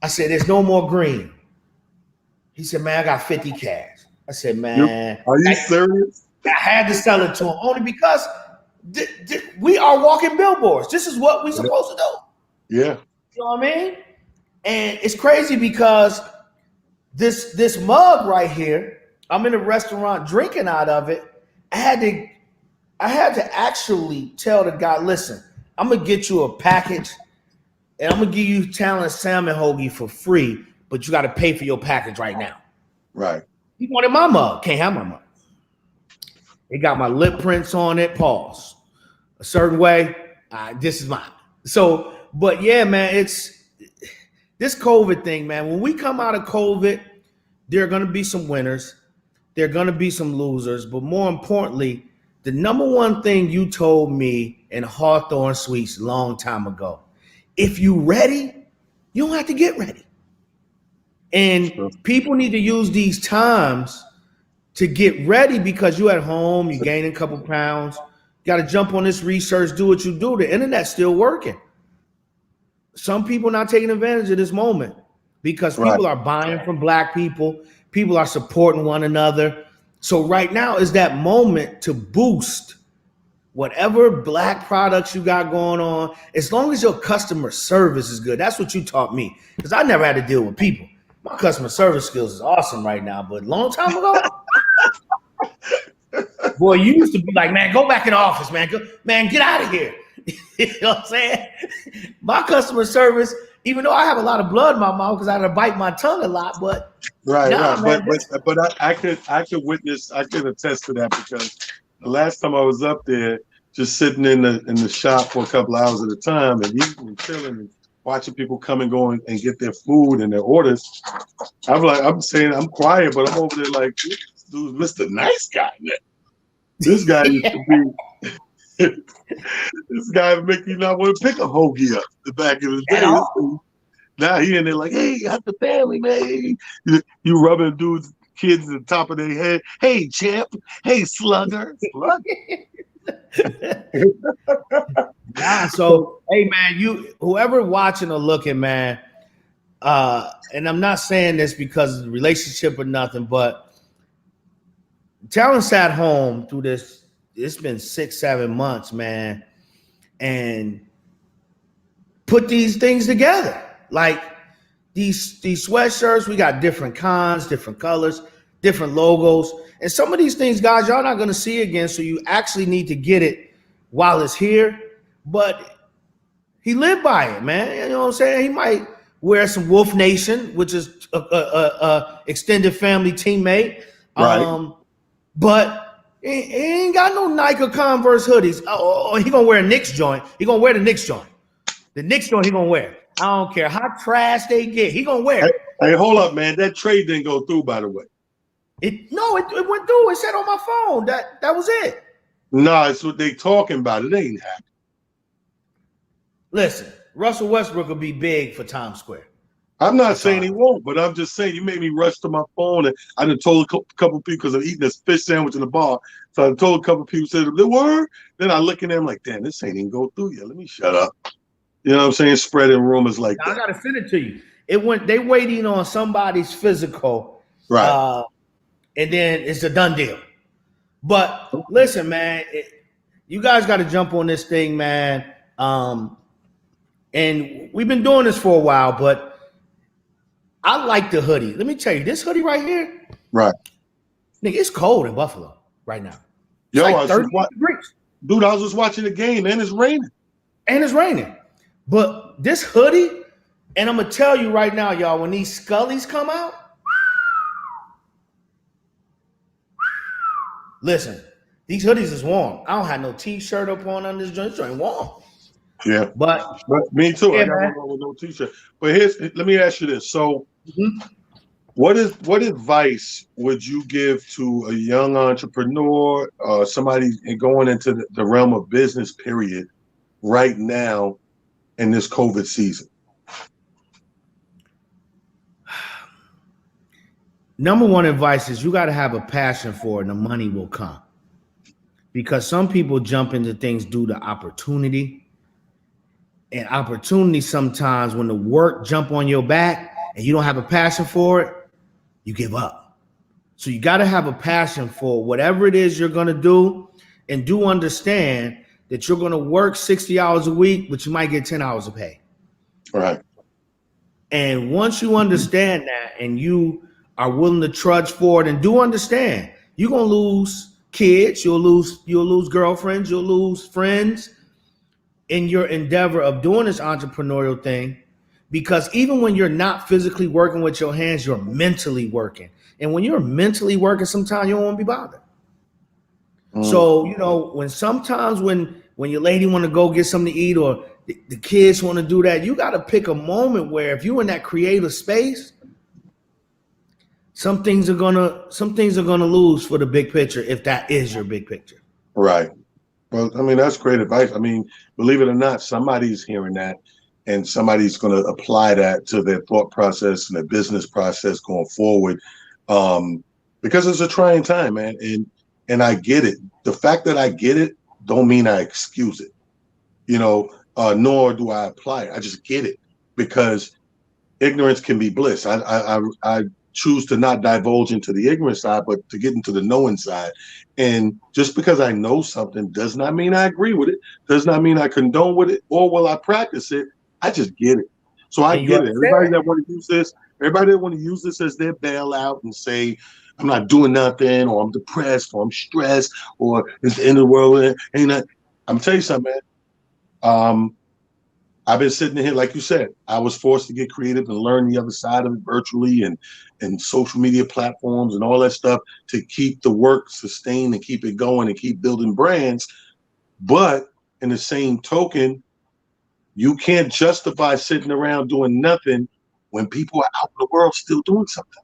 I said, there's no more green. He said, man, I got 50 cash. I said, man. Are you serious? I had to sell it to him only because we are walking billboards. This is what we're supposed to do. Yeah. You know what I mean? And it's crazy because this mug right here I'm in a restaurant drinking out of it. I had to actually tell the guy, listen, I'm gonna get you a package and I'm gonna give you Talent salmon hoagie for free, but you gotta pay for your package right now. Right. He wanted my mug, can't have my mug. It got my lip prints on it, pause. A certain way, this is mine. So, but yeah, man, it's this COVID thing, man. When we come out of COVID, there are gonna be some winners, there are gonna be some losers, but more importantly, the number one thing you told me in Hawthorne Suites a long time ago, if you ready, you don't have to get ready. And people need to use these times to get ready because you at home, you gaining a couple pounds, you got to jump on this research, do what you do. The internet's still working. Some people not taking advantage of this moment because people are buying from Black people. People are supporting one another. So right now is that moment to boost whatever Black products you got going on, as long as your customer service is good. That's what you taught me, because I never had to deal with people. My customer service skills is awesome right now, but a long time ago, boy, you used to be like, man, go back in the office, man. Man, get out of here. You know what I'm saying? My customer service, even though I have a lot of blood in my mouth because I had to bite my tongue a lot, but right. Man, But I could witness, I could attest to that, because the last time I was up there, just sitting in the shop for a couple hours at a time and eating and chilling and watching people come and go and get their food and their orders. I'm saying I'm quiet, but I'm over there like, this dude's Mr. Nice Guy. Man. This guy used to be. This guy would make you not want to pick a hoagie up the back of the day. Now he in there like, hey, you got the family, man. You rubbing dudes, kids at the top of their head. Hey, champ. Hey, slugger. So hey, man, whoever watching or looking, man, and I'm not saying this because of the relationship or nothing, but Talent sat home through this. It's been 6-7 months, man, and put these things together. Like these sweatshirts, we got different kinds, different colors, different logos. And some of these things, guys, y'all not going to see again. So you actually need to get it while it's here. But he lived by it, man. You know what I'm saying? He might wear some Wolf Nation, which is a extended family teammate. Right. But he ain't got no Nike or Converse hoodies. Oh, he gonna wear a Knicks joint. He gonna wear the Knicks joint. The Knicks joint he gonna wear. I don't care how trash they get. He gonna wear it. Hey, hold up, man. That trade didn't go through, by the way. It went through. It said on my phone. That was it. Nah, it's what they talking about. It ain't happening. Listen, Russell Westbrook will be big for Times Square. I'm not saying he won't, but I'm just saying you made me rush to my phone, and I done told a couple people because I'm eating this fish sandwich in the bar. So I told a couple people, said the word. Then I look at them like, damn, this ain't even go through yet. Let me shut up. You know what I'm saying? Spreading rumors like that. I gotta send it to you. They waiting on somebody's physical, right? And then it's a done deal. But listen, man, you guys got to jump on this thing, man. And we've been doing this for a while, but I like the hoodie. Let me tell you, this hoodie right here, right? Nigga, it's cold in Buffalo right now. It's like 30 degrees. Dude, I was just watching the game, and it's raining. But this hoodie, and I'm gonna tell you right now, y'all, when these Scullies come out, listen, these hoodies is warm. I don't have no t-shirt up on this joint. This joint warm. Yeah, but me too. Yeah, I got one with no t-shirt. But let me ask you this. So, what advice would you give to a young entrepreneur, somebody going into the realm of business, period, right now in this COVID season? Number one advice is you got to have a passion for it and the money will come. Because some people jump into things due to opportunity. And opportunity sometimes when the work jump on your back and you don't have a passion for it, you give up. So you got to have a passion for whatever it is you're going to do, and do understand that you're going to work 60 hours a week, but you might get 10 hours of pay. Right. And once you understand that and you are willing to trudge forward and do understand you're gonna lose kids, you'll lose girlfriends, you'll lose friends in your endeavor of doing this entrepreneurial thing, because even when you're not physically working with your hands, you're mentally working. And when you're mentally working, sometimes you don't want to be bothered. So, you know, when your lady want to go get something to eat, or the kids want to do that, you got to pick a moment where if you're in that creative space, some things are gonna lose for the big picture, if that is your big picture. Right. Well, I mean, that's great advice. I mean, believe it or not, somebody's hearing that and somebody's going to apply that to their thought process and their business process going forward. Because it's a trying time, man. And I get it. The fact that I get it don't mean I excuse it, you know, nor do I apply it. I just get it, because ignorance can be bliss. I choose to not divulge into the ignorant side, but to get into the knowing side. And just because I know something does not mean I agree with it, does not mean I condone with it, or will I practice it. I just get it. So I get it. Everybody that want to use this as their bailout and say, I'm not doing nothing, or I'm depressed, or I'm stressed, or it's the end of the world. I'm gonna tell you something, man. I've been sitting here, like you said, I was forced to get creative and learn the other side of it virtually and social media platforms and all that stuff to keep the work sustained and keep it going and keep building brands. But in the same token, you can't justify sitting around doing nothing when people are out in the world still doing something.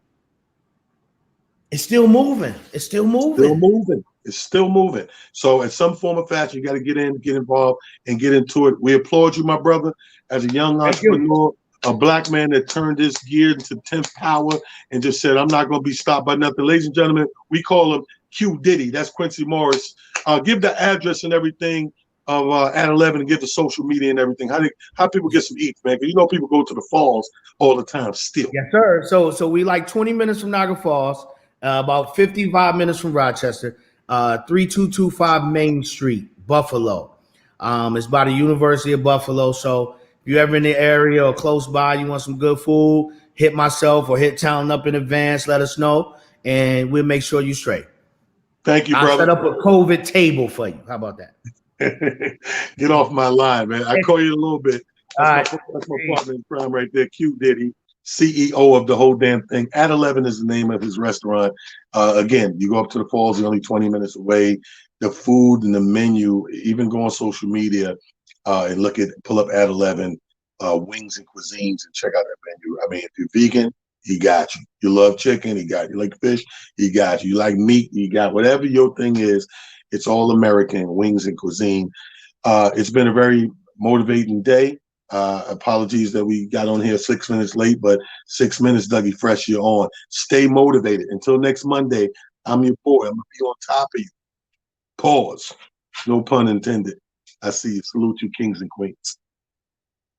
It's still moving. It's still moving. It's still moving. So in some form or fashion, you got to get involved and get into it. We applaud you, my brother, as a young entrepreneur, a black man that turned his gear into 10th power and just said, I'm not going to be stopped by nothing. Ladies and gentlemen, we call him Q Diddy. That's Quincy Morris. Give the address and everything of at 11 and give the social media and everything. How people get some eats, man? Because you know people go to the falls all the time still. Yes, sir. So we like 20 minutes from Niagara Falls, about 55 minutes from Rochester, 3225 Main Street, Buffalo. It's by the University of Buffalo. So if you're ever in the area or close by, you want some good food, hit myself or hit Talent Up in advance, let us know, and we'll make sure you're straight. Thank you, brother. I'll set up a COVID table for you. How about that? Get off my line, man. I call you in a little bit. That's my partner in crime right there, Q Diddy, CEO of the whole damn thing. At 11 is the name of his restaurant. Again, you go up to the falls, you're only 20 minutes away. The food and the menu, even go on social media and pull up at 11 Wings and Cuisines and check out that menu. I mean, if you're vegan, he got you. You love chicken, he got you. You like fish, he got you. You like meat, he got whatever your thing is. It's all American Wings and Cuisine. It's been a very motivating day. Apologies that we got on here 6 minutes late, but 6 minutes, Dougie Fresh, you're on. Stay motivated. Until next Monday, I'm your boy. I'm going to be on top of you. Pause. No pun intended. I see you. Salute you, kings and queens.